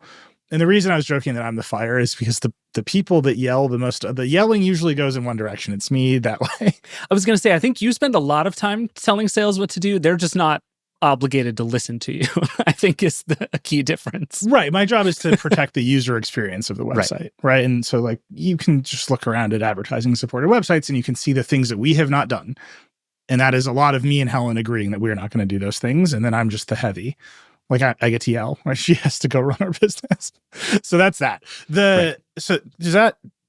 [SPEAKER 4] And the reason I was joking that I'm the fire is because the people that yell the most, the yelling usually goes in one direction. It's me that way.
[SPEAKER 1] I was going to say, I think you spend a lot of time telling sales what to do. They're just not obligated to listen to you, I think, is a key difference.
[SPEAKER 4] Right. My job is to protect the user experience of the website. Right. And so, like, you can just look around at advertising supported websites and you can see the things that we have not done. And that is a lot of me and Helen agreeing that we're not going to do those things. And then I'm just the heavy. Like, I get to yell, right? She has to go run our business. So that's that. So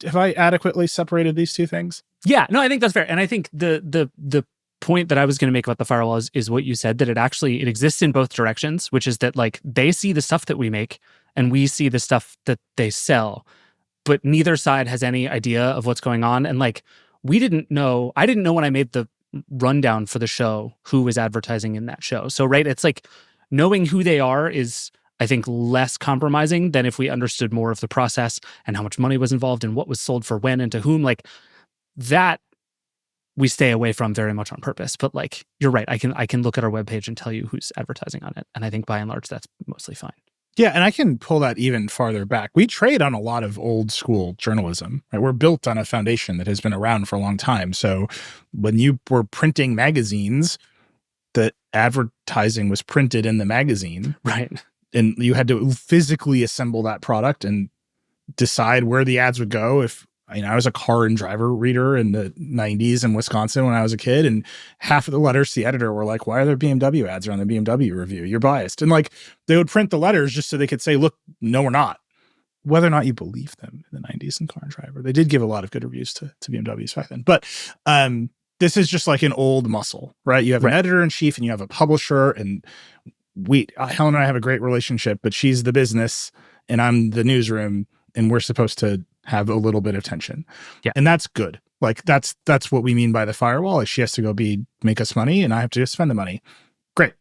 [SPEAKER 4] have I adequately separated these two things?
[SPEAKER 1] Yeah, no, I think that's fair. And I think the point that I was going to make about the firewall is what you said, that it exists in both directions, which is that, like, they see the stuff that we make and we see the stuff that they sell, but neither side has any idea of what's going on. And, like, I didn't know when I made the rundown for the show who was advertising in that show. So, right, it's like, knowing who they are is, I think, less compromising than if we understood more of the process and how much money was involved and what was sold for when and to whom. Like, that we stay away from very much on purpose. But, like, you're right. I can look at our webpage and tell you who's advertising on it. And I think by and large, that's mostly fine.
[SPEAKER 4] Yeah, and I can pull that even farther back. We trade on a lot of old school journalism. Right? We're built on a foundation that has been around for a long time. So when you were printing magazines, that advertising was printed in the magazine.
[SPEAKER 1] Right.
[SPEAKER 4] And you had to physically assemble that product and decide where the ads would go. I was a car and driver reader in the 90s in Wisconsin when I was a kid, and half of the letters to the editor were like, why are there BMW ads around the BMW review? You're biased. And, like, they would print the letters just so they could say, look, no, we're not. Whether or not you believe them in the 90s in car and driver. They did give a lot of good reviews to BMWs back then. But this is just like an old muscle, right? You have an editor-in-chief and you have a publisher, and Helen and I have a great relationship, but she's the business and I'm the newsroom, and we're supposed to have a little bit of tension.
[SPEAKER 1] Yeah.
[SPEAKER 4] And that's good. Like that's what we mean by the firewall. Like she has to go make us money and I have to just spend the money. Great.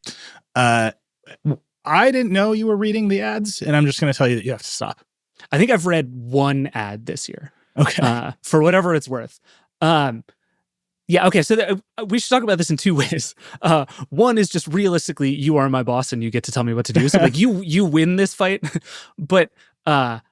[SPEAKER 4] I didn't know you were reading the ads, and I'm just going to tell you that you have to stop.
[SPEAKER 1] I think I've read one ad this year.
[SPEAKER 4] Okay.
[SPEAKER 1] For whatever it's worth. Yeah, okay, so we should talk about this in two ways. One is just realistically, you are my boss and you get to tell me what to do. So like you win this fight. But I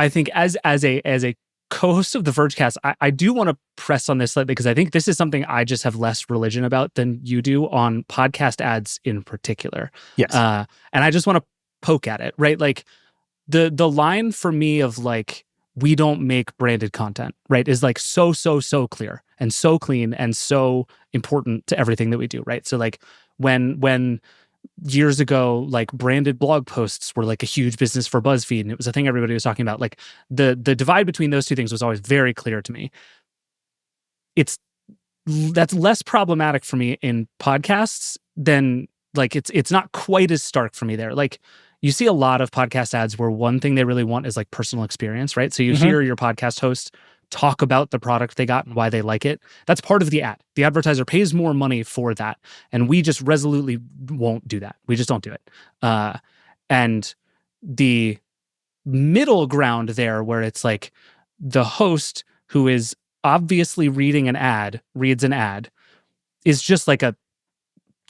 [SPEAKER 1] think as a co-host of the Vergecast, I do want to press on this slightly because I think this is something I just have less religion about than you do on podcast ads in particular.
[SPEAKER 4] Yes.
[SPEAKER 1] And I just want to poke at it, right? Like the line for me of like, we don't make branded content, right, is like so clear and so clean and so important to everything that we do, right? So like when years ago, like branded blog posts were like a huge business for BuzzFeed and it was a thing everybody was talking about, like the divide between those two things was always very clear to me. That's less problematic for me in podcasts than like it's not quite as stark for me there. Like you see a lot of podcast ads where one thing they really want is like personal experience, right? So you hear your podcast host talk about the product they got and why they like it. That's part of the ad. The advertiser pays more money for that. And we just resolutely won't do that. We just don't do it. And the middle ground there where it's like the host who is obviously reads an ad, is just like a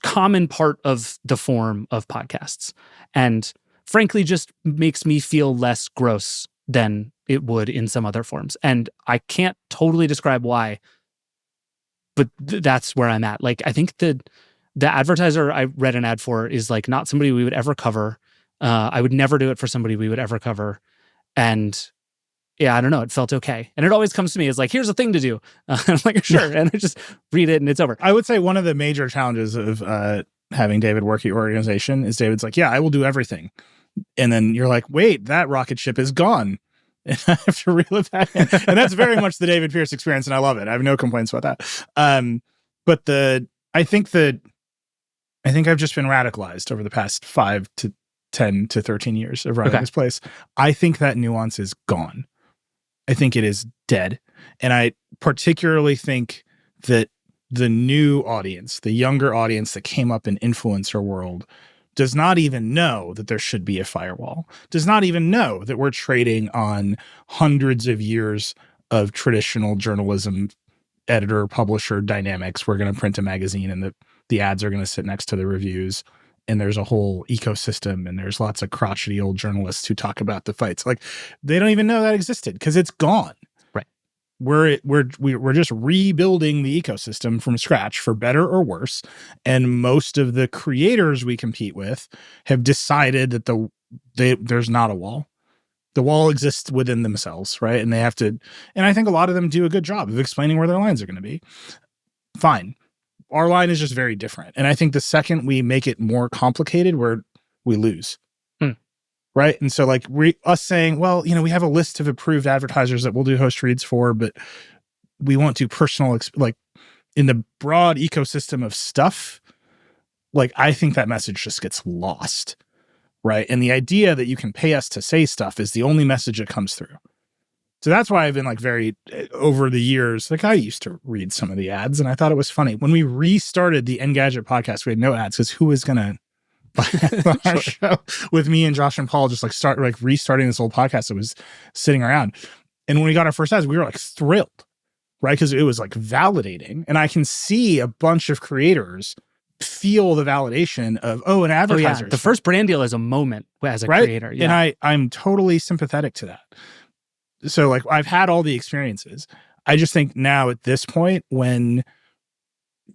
[SPEAKER 1] common part of the form of podcasts. And frankly, just makes me feel less gross than it would in some other forms. And I can't totally describe why, but that's where I'm at. Like, I think the advertiser I read an ad for is like not somebody we would ever cover. I would never do it for somebody we would ever cover. And yeah, I don't know. It felt okay. And it always comes to me as like, here's a thing to do. I'm like, sure. And I just read it and it's over.
[SPEAKER 4] I would say one of the major challenges of having David work at your organization is David's like, yeah, I will do everything. And then you're like, wait, that rocket ship is gone. And I have to reel it back in. And that's very much the David Pierce experience. And I love it. I have no complaints about that. But I think I've just been radicalized over the past 5 to 10 to 13 years of running this place. I think that nuance is gone. I think it is dead. And I particularly think that the new audience, the younger audience that came up in influencer world, does not even know that there should be a firewall, does not even know that we're trading on hundreds of years of traditional journalism, editor, publisher dynamics. We're going to print a magazine and the ads are going to sit next to the reviews. And there's a whole ecosystem and there's lots of crotchety old journalists who talk about the fights. Like they don't even know that existed because it's gone.
[SPEAKER 1] Right.
[SPEAKER 4] We're just rebuilding the ecosystem from scratch for better or worse. And most of the creators we compete with have decided that there's not a wall. The wall exists within themselves, right? And they have to, and I think a lot of them do a good job of explaining where their lines are going to be. Fine. Our line is just very different. And I think the second we make it more complicated, we lose. Right. And so like us saying, well, we have a list of approved advertisers that we'll do host reads for, but we won't do personal, like in the broad ecosystem of stuff. Like, I think that message just gets lost. Right. And the idea that you can pay us to say stuff is the only message that comes through. So that's why I've been like over the years, like I used to read some of the ads and I thought it was funny. When we restarted the Engadget podcast, we had no ads because who was going to buy our show with me and Josh and Paul just like restarting this old podcast that was sitting around. And when we got our first ads, we were like thrilled, right? Because it was like validating. And I can see a bunch of creators feel the validation of, an advertiser.
[SPEAKER 1] Oh, yeah. The first brand deal is a moment as a creator. Yeah.
[SPEAKER 4] And I'm totally sympathetic to that. So like I've had all the experiences. I just think now at this point when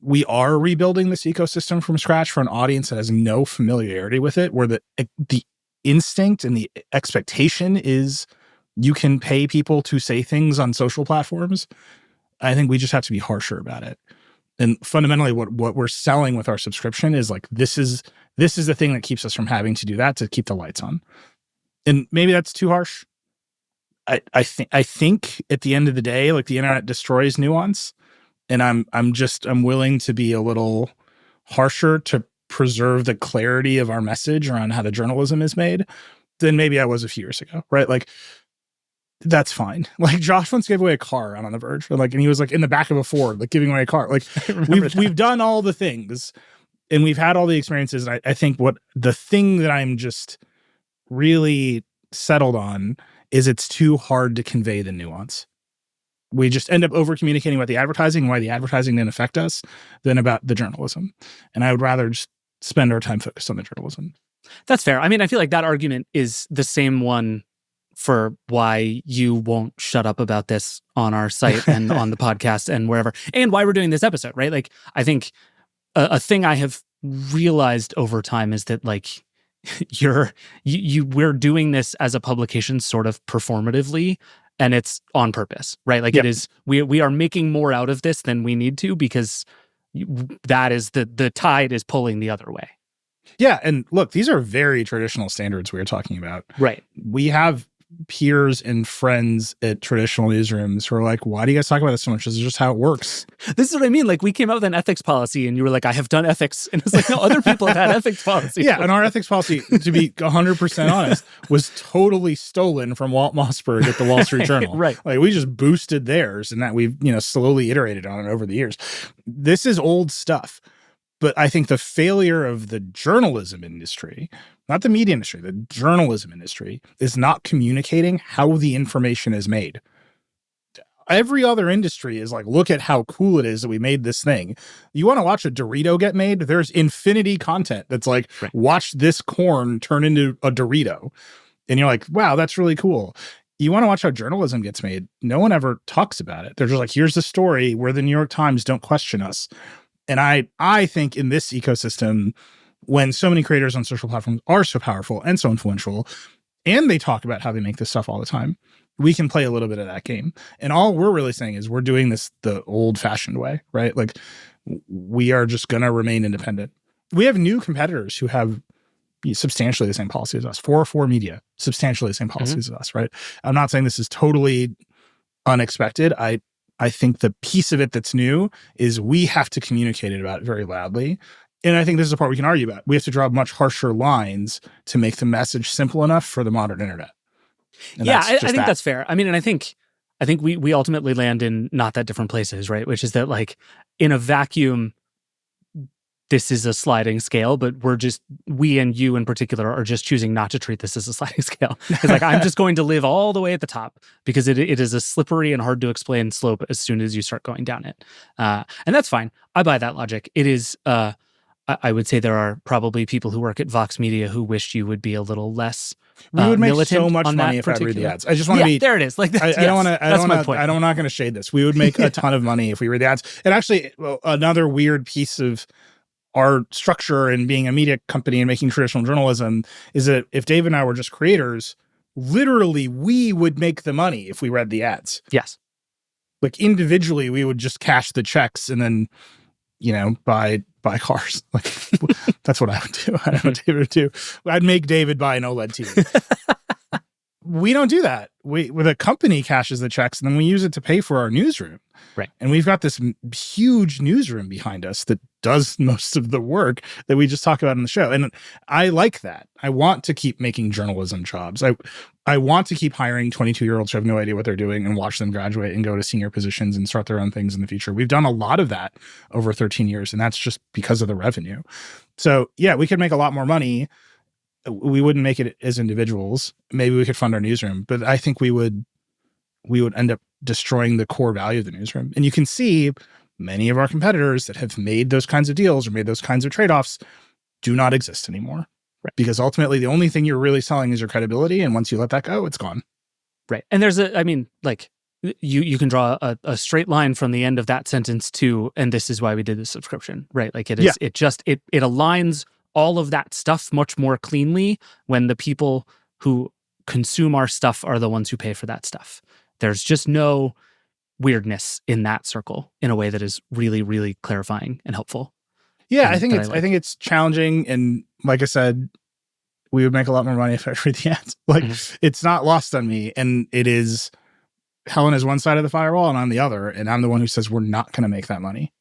[SPEAKER 4] we are rebuilding this ecosystem from scratch for an audience that has no familiarity with it, where the instinct and the expectation is you can pay people to say things on social platforms, I think we just have to be harsher about it. And fundamentally what we're selling with our subscription is like, this is the thing that keeps us from having to do that, to keep the lights on. And maybe that's too harsh. I think at the end of the day, like the internet destroys nuance, and I'm willing to be a little harsher to preserve the clarity of our message around how the journalism is made than maybe I was a few years ago, right? Like that's fine. Like Josh once gave away a car on The Verge, and he was like in the back of a Ford, like giving away a car. Like we've done all the things and we've had all the experiences. And I think what the thing that I'm just really settled on is it's too hard to convey the nuance. We just end up over communicating about the advertising and why the advertising didn't affect us than about the journalism. And I would rather just spend our time focused on the journalism.
[SPEAKER 1] That's fair. I mean, I feel like that argument is the same one for why you won't shut up about this on our site and on the podcast and wherever, and why we're doing this episode, right? Like, I think a thing I have realized over time is that like we're doing this as a publication sort of performatively, and it's on purpose, right? Like it is, we are making more out of this than we need to because that is the tide is pulling the other way.
[SPEAKER 4] Yeah, and look, these are very traditional standards we are talking about.
[SPEAKER 1] Right.
[SPEAKER 4] We have peers and friends at traditional newsrooms who are like, why do you guys talk about this so much? This is just how it works.
[SPEAKER 1] This is what I mean. Like, we came out with an ethics policy and you were like, I have done ethics. And it's like, no, other people have had ethics policies.
[SPEAKER 4] Yeah, and our ethics policy, to be 100% honest, was totally stolen from Walt Mossberg at the Wall Street Journal.
[SPEAKER 1] Right.
[SPEAKER 4] Like, we just boosted theirs and that we've, slowly iterated on it over the years. This is old stuff. But I think the failure of the journalism industry, not the media industry, the journalism industry, is not communicating how the information is made. Every other industry is like, look at how cool it is that we made this thing. You want to watch a Dorito get made? There's infinity content that's like, right, watch this corn turn into a Dorito. And you're like, wow, that's really cool. You want to watch how journalism gets made? No one ever talks about it. They're just like, here's the story where the New York Times don't question us. And I think in this ecosystem, when so many creators on social platforms are so powerful and so influential, and they talk about how they make this stuff all the time, we can play a little bit of that game. And all we're really saying is we're doing this the old-fashioned way, right? Like, we are just going to remain independent. We have new competitors who have substantially the same policy as us. 404 Media, substantially the same policies as us, right? I'm not saying this is totally unexpected. I think the piece of it that's new is we have to communicate about it very loudly. And I think this is the part we can argue about. We have to draw much harsher lines to make the message simple enough for the modern internet. And
[SPEAKER 1] yeah, I think that's fair. I mean, and I think we ultimately land in not that different places, right? Which is that, like, in a vacuum, this is a sliding scale, but we and you in particular are just choosing not to treat this as a sliding scale. It's like, I'm just going to live all the way at the top because it is a slippery and hard to explain slope as soon as you start going down it. And that's fine. I buy that logic. It is, I would say there are probably people who work at Vox Media who wish you would be a little less
[SPEAKER 4] we would make so much money if I read the ads. I just want to be
[SPEAKER 1] there. It is like that.
[SPEAKER 4] I'm not going to shade this. We would make a ton of money if we read the ads. And actually, another weird piece of our structure and being a media company and making traditional journalism is that if Dave and I were just creators, literally we would make the money if we read the ads.
[SPEAKER 1] Yes.
[SPEAKER 4] Like, individually, we would just cash the checks and then, buy cars. Like, that's what I would do. I know what David would do. I'd make David buy an OLED TV. We don't do that. The company cashes the checks and then we use it to pay for our newsroom.
[SPEAKER 1] Right. And
[SPEAKER 4] we've got this huge newsroom behind us that does most of the work that we just talk about in the show. And I like that. I want to keep making journalism jobs. I want to keep hiring 22-year-olds who have no idea what they're doing and watch them graduate and go to senior positions and start their own things in the future. We've done a lot of that over 13 years, and that's just because of the revenue. So yeah, we could make a lot more money. We wouldn't make it as individuals. Maybe we could fund our newsroom, but I think we would end up destroying the core value of the newsroom. And you can see many of our competitors that have made those kinds of deals or made those kinds of trade-offs do not exist anymore. Right. Because ultimately the only thing you're really selling is your credibility. And once you let that go, it's gone.
[SPEAKER 1] Right. And there's you can draw a straight line from the end of that sentence to, and this is why we did the subscription, right? Like, it aligns all of that stuff much more cleanly when the people who consume our stuff are the ones who pay for that stuff. There's just no weirdness in that circle in a way that is really, really clarifying and helpful.
[SPEAKER 4] Yeah, I think it's challenging. And like I said, we would make a lot more money if I read the ads. Like, it's not lost on me. And it is, Helen is one side of the firewall and I'm the other. And I'm the one who says we're not going to make that money.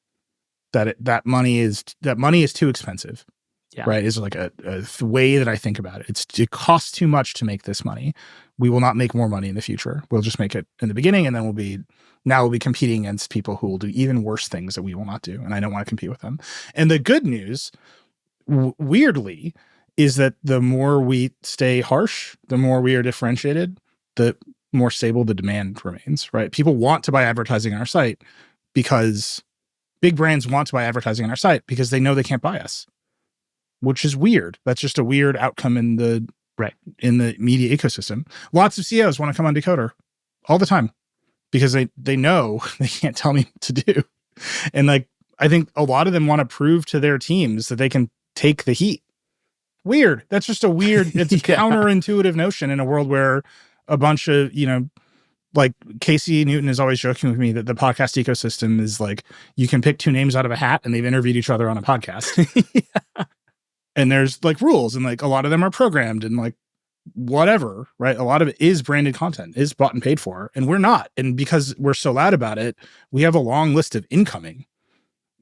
[SPEAKER 4] That money is too expensive. Yeah. Right. Is like a way that I think about it. It costs too much to make this money. We will not make more money in the future. We'll just make it in the beginning, and then we'll be competing against people who will do even worse things that we will not do, and I don't want to compete with them. And the good news, weirdly, is that the more we stay harsh, the more we are differentiated, the more stable the demand remains, right? People want to buy advertising on our site because big brands want to buy advertising on our site because they know they can't buy us, which is weird. That's just a weird outcome in the media ecosystem. Lots of CEOs want to come on Decoder all the time because they know they can't tell me what to do. And like, I think a lot of them want to prove to their teams that they can take the heat. Weird. That's just a weird, it's a counterintuitive notion in a world where a bunch of, like Casey Newton is always joking with me that the podcast ecosystem is like, you can pick two names out of a hat and they've interviewed each other on a podcast. Yeah. And there's like rules, and like a lot of them are programmed and like whatever, right? A lot of it is branded content, is bought and paid for, and we're not. And because we're so loud about it, we have a long list of incoming.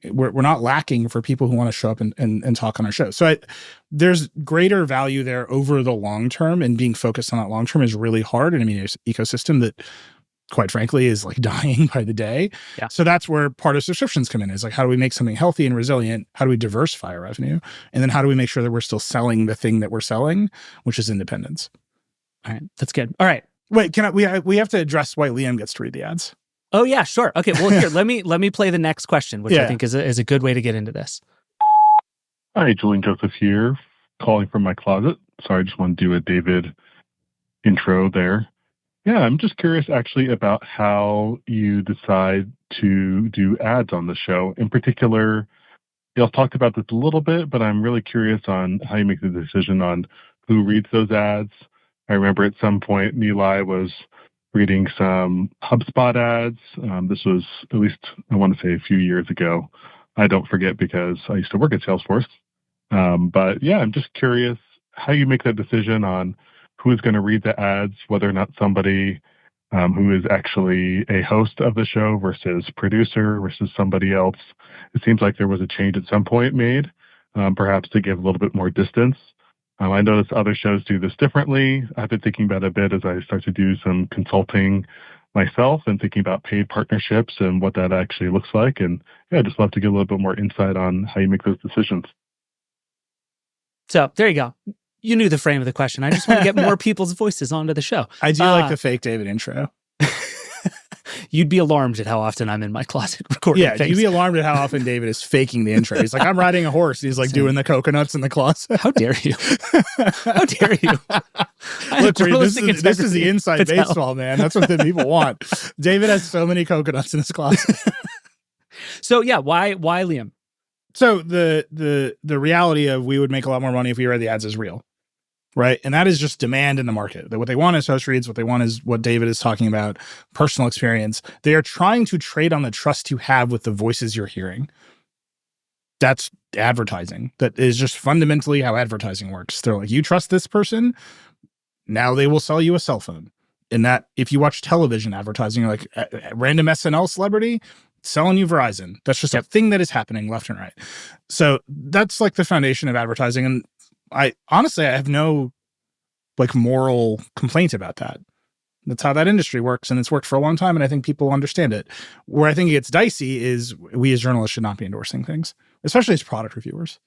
[SPEAKER 4] We're not lacking for people who want to show up and talk on our show. So there's greater value there over the long term, and being focused on that long term is really hard in a media ecosystem that, quite frankly, is like dying by the day.
[SPEAKER 1] Yeah.
[SPEAKER 4] So that's where part of subscriptions come in, is like, how do we make something healthy and resilient? How do we diversify our revenue? And then how do we make sure that we're still selling the thing that we're selling, which is independence?
[SPEAKER 1] All right. That's good. All right.
[SPEAKER 4] Wait, we have to address why Liam gets to read the ads.
[SPEAKER 1] Oh yeah, sure. Okay. Well, here, let me play the next question, which I think is a good way to get into this.
[SPEAKER 6] Hi, Julian Joseph here, calling from my closet. Sorry, I just want to do a David intro there. Yeah, I'm just curious actually about how you decide to do ads on the show. In particular, y'all talked about this a little bit, but I'm really curious on how you make the decision on who reads those ads. I remember at some point, Nilay was reading some HubSpot ads. This was at least, I want to say, a few years ago. I don't forget because I used to work at Salesforce. But yeah, I'm just curious how you make that decision on who is going to read the ads, whether or not somebody who is actually a host of the show versus producer versus somebody else. It seems like there was a change at some point made, perhaps to give a little bit more distance. I notice other shows do this differently. I've been thinking about it a bit as I start to do some consulting myself and thinking about paid partnerships and what that actually looks like. And yeah, I'd just love to get a little bit more insight on how you make those decisions.
[SPEAKER 1] So there you go. You knew the frame of the question. I just want to get more people's voices onto the show.
[SPEAKER 4] I do like the fake David intro.
[SPEAKER 1] You'd be alarmed at how often I'm in my closet recording things.
[SPEAKER 4] You'd be alarmed at how often David is faking the intro. He's like, I'm riding a horse. He's like doing the coconuts in the closet.
[SPEAKER 1] How dare you? How dare you?
[SPEAKER 4] Look, this is the inside baseball, man. That's what the people want. David has so many coconuts in his closet.
[SPEAKER 1] So yeah, why Liam?
[SPEAKER 4] So the reality of we would make a lot more money if we read the ads is real. Right. And that is just demand in the market. That what they want is host reads. What they want is what David is talking about, personal experience. They are trying to trade on the trust you have with the voices you're hearing. That's advertising. That is just fundamentally how advertising works. They're like, you trust this person? Now they will sell you a cell phone. And that if you watch television advertising, you're like a random SNL celebrity selling you Verizon. That's just a thing that is happening left and right. So that's like the foundation of advertising. And I honestly have no like moral complaint about that. That's how that industry works, and it's worked for a long time, and I think people understand it. Where I think it gets dicey is we as journalists should not be endorsing things, especially as product reviewers.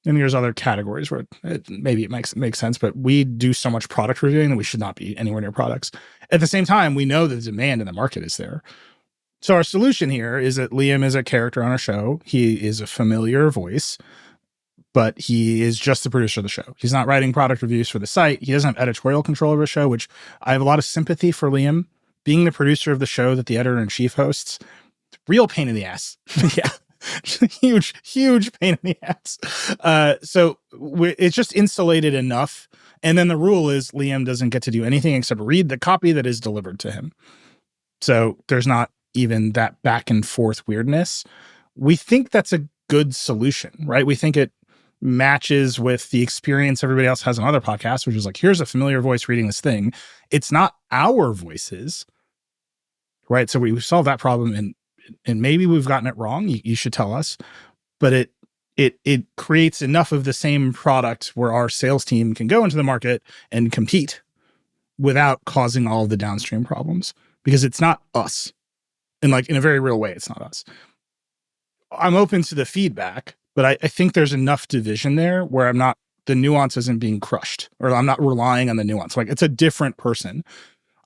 [SPEAKER 4] And there's other categories where maybe it makes sense, but we do so much product reviewing that we should not be anywhere near products. At the same time, we know the demand in the market is there. So our solution here is that Liam is a character on our show. He is a familiar voice, but he is just the producer of the show. He's not writing product reviews for the site. He doesn't have editorial control over the show, which I have a lot of sympathy for Liam. Being the producer of the show that the editor-in-chief hosts, real pain in the ass. Yeah. huge pain in the ass. So it's just insulated enough. And then the rule is Liam doesn't get to do anything except read the copy that is delivered to him. So there's not even that back and forth weirdness. We think that's a good solution, right? We think it matches with the experience everybody else has on other podcasts, which is like, here's a familiar voice reading this thing. It's not our voices, right? So we solved that problem, and maybe we've gotten it wrong. You should tell us, but it creates enough of the same product where our sales team can go into the market and compete without causing all of the downstream problems, because it's not us. And like in a very real way, it's not us. I'm open to the feedback, but I think there's enough division there where the nuance isn't being crushed, or I'm not relying on the nuance. Like, it's a different person.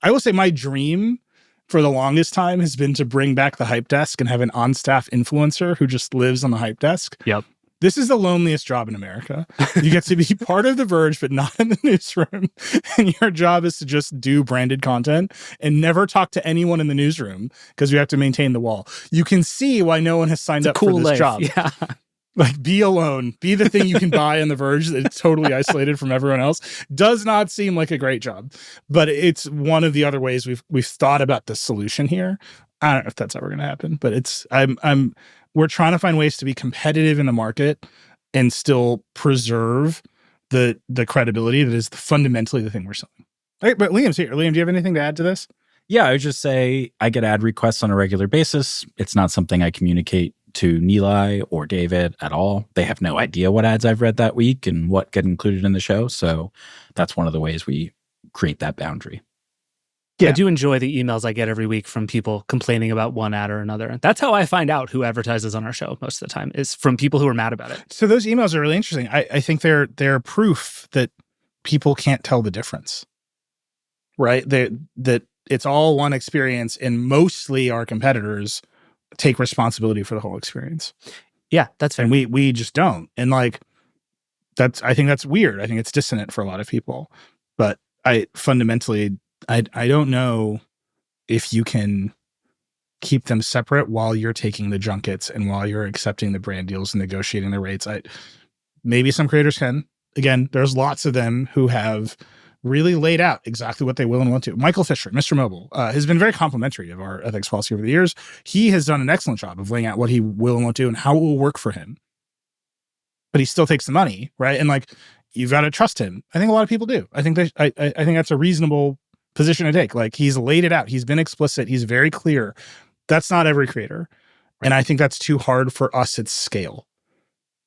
[SPEAKER 4] I will say my dream for the longest time has been to bring back the hype desk and have an on-staff influencer who just lives on the hype desk.
[SPEAKER 1] Yep.
[SPEAKER 4] This is the loneliest job in America. You get to be part of The Verge, but not in the newsroom. And your job is to just do branded content and never talk to anyone in the newsroom because you have to maintain the wall. You can see why no one has signed up for this job.
[SPEAKER 1] Yeah.
[SPEAKER 4] Like, be alone. Be the thing you can buy on The Verge that's totally isolated from everyone else. Does not seem like a great job. But it's one of the other ways we've thought about the solution here. I don't know if that's ever going to happen, but we're trying to find ways to be competitive in the market and still preserve the credibility that is fundamentally the thing we're selling. All right, but Liam's here. Liam, do you have anything to add to this?
[SPEAKER 3] Yeah, I would just say I get ad requests on a regular basis. It's not something I communicate to Nilay or David at all. They have no idea what ads I've read that week and what get included in the show. So that's one of the ways we create that boundary.
[SPEAKER 1] Yeah. I do enjoy the emails I get every week from people complaining about one ad or another. That's how I find out who advertises on our show most of the time, is from people who are mad about it.
[SPEAKER 4] So those emails are really interesting. I think they're proof that people can't tell the difference, right? That it's all one experience, and mostly our competitors take responsibility for the whole experience.
[SPEAKER 1] Yeah, that's fair.
[SPEAKER 4] And we just don't. And like, I think that's weird. I think it's dissonant for a lot of people. But I don't know if you can keep them separate while you're taking the junkets and while you're accepting the brand deals and negotiating the rates. Maybe some creators can. Again, there's lots of them who have really laid out exactly what they will and want to. Michael Fisher, Mr. Mobile, has been very complimentary of our ethics policy over the years. He has done an excellent job of laying out what he will and won't do and how it will work for him. But he still takes the money, right? And like, you've got to trust him. I think a lot of people do. I think that's a reasonable position to take. Like, he's laid it out. He's been explicit. He's very clear. That's not every creator. Right. And I think that's too hard for us at scale.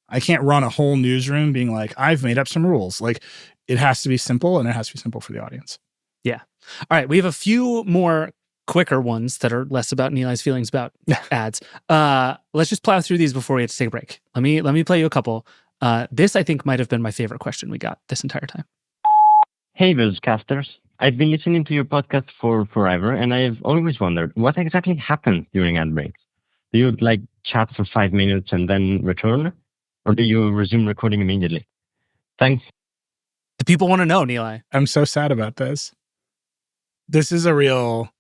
[SPEAKER 4] I can't run a whole newsroom being like, I've made up some rules. Like, it has to be simple, and it has to be simple for the audience.
[SPEAKER 1] Yeah. All right. We have a few more quicker ones that are less about Nilay's feelings about ads. Let's just plow through these before we have to take a break. Let me play you a couple. This, I think, might have been my favorite question we got this entire time.
[SPEAKER 7] Hey, Vergecasters. I've been listening to your podcast for forever, and I've always wondered what exactly happens during ad breaks. Do you like chat for 5 minutes and then return, or do you resume recording immediately? Thanks.
[SPEAKER 1] The people want to know, Nilay.
[SPEAKER 4] I'm so sad about this. This is a real,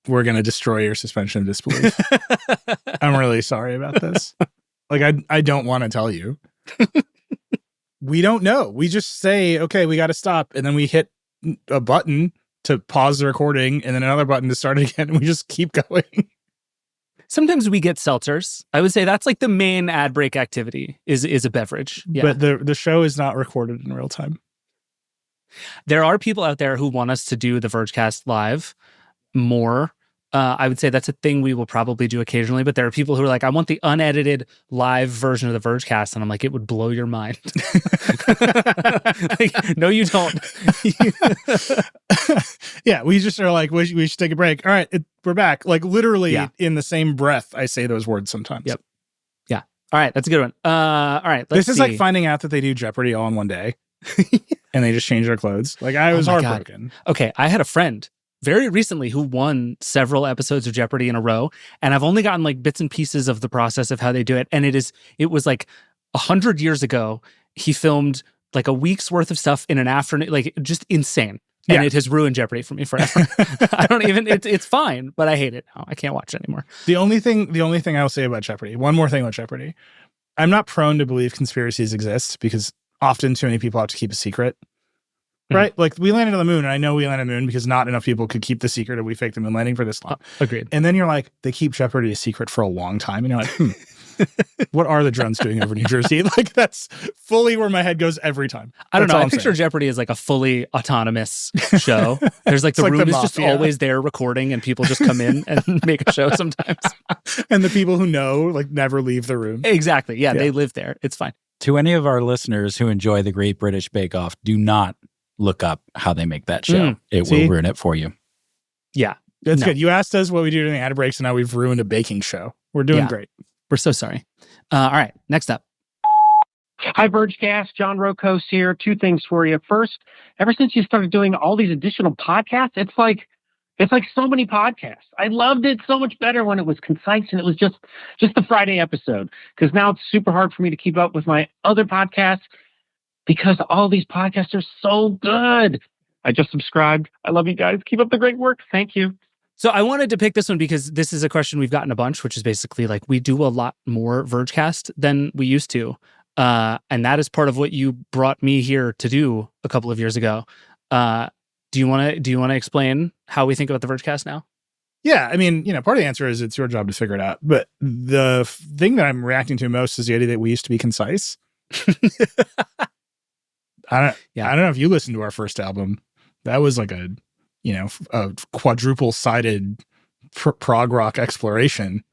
[SPEAKER 4] we're going to destroy your suspension of disbelief. I'm really sorry about this. Like, I don't want to tell you. We don't know. We just say, okay, we got to stop. And then we hit a button to pause the recording and then another button to start it again. And we just keep going.
[SPEAKER 1] Sometimes we get seltzers. I would say that's like the main ad break activity is a beverage. Yeah.
[SPEAKER 4] But the show is not recorded in real time.
[SPEAKER 1] There are people out there who want us to do the Vergecast live more. I would say that's a thing we will probably do occasionally, but there are people who are like, I want the unedited live version of the Vergecast. And I'm like, it would blow your mind. Like, no, you don't.
[SPEAKER 4] Yeah, we just are like, we should take a break. All right, we're back. Like, literally in the same breath, I say those words sometimes.
[SPEAKER 1] Yep. Yeah. All right, that's a good one. All right,
[SPEAKER 4] this is like finding out that they do Jeopardy all in one day. And they just change their clothes. Like, I was heartbroken.
[SPEAKER 1] God. Okay, I had a friend very recently who won several episodes of Jeopardy in a row, and I've only gotten like bits and pieces of the process of how they do it. And it was like 100 years ago. He filmed like a week's worth of stuff in an afternoon, like just insane. And it has ruined Jeopardy for me forever. I don't even. It's fine, but I hate it now. I can't watch it anymore.
[SPEAKER 4] The only thing I will say about Jeopardy. One more thing about Jeopardy. I'm not prone to believe conspiracies exist because often too many people have to keep a secret. Right? Like, we landed on the moon, and I know we landed on the moon because not enough people could keep the secret of we faked the moon landing for this long.
[SPEAKER 1] Agreed.
[SPEAKER 4] And then you're like, they keep Jeopardy a secret for a long time. And you're like, what are the drones doing over New Jersey? Like, that's fully where my head goes every time.
[SPEAKER 1] I don't know. I picture Jeopardy as like a fully autonomous show. There's like the room is just always there recording, and people just come in and make a show sometimes.
[SPEAKER 4] And the people who know, like, never leave the room.
[SPEAKER 1] Exactly. Yeah, they live there. It's fine.
[SPEAKER 3] To any of our listeners who enjoy the Great British Bake Off, do not look up how they make that show. It
[SPEAKER 4] See?
[SPEAKER 3] will ruin it for you.
[SPEAKER 1] Yeah.
[SPEAKER 4] That's
[SPEAKER 1] No.
[SPEAKER 4] good. You asked us what we do during the ad breaks, and now we've ruined a baking show. We're doing
[SPEAKER 1] Yeah.
[SPEAKER 4] great.
[SPEAKER 1] We're so sorry. All right. Next up.
[SPEAKER 8] Hi, Vergecast. John Rokos here. Two things for you. First, ever since you started doing all these additional podcasts, it's like so many podcasts. I loved it so much better when it was concise and it was just the Friday episode. Because now it's super hard for me to keep up with my other podcasts because all these podcasts are so good. I just subscribed. I love you guys. Keep up the great work. Thank you.
[SPEAKER 1] So I wanted to pick this one because this is a question we've gotten a bunch, which is basically like we do a lot more Vergecast than we used to. And that is part of what you brought me here to do a couple of years ago. Do you want to explain how we think about the Vergecast now?
[SPEAKER 4] Yeah, I mean, part of the answer is it's your job to figure it out. But the thing that I'm reacting to most is the idea that we used to be concise. I don't know if you listened to our first album. That was like a quadruple-sided prog rock exploration.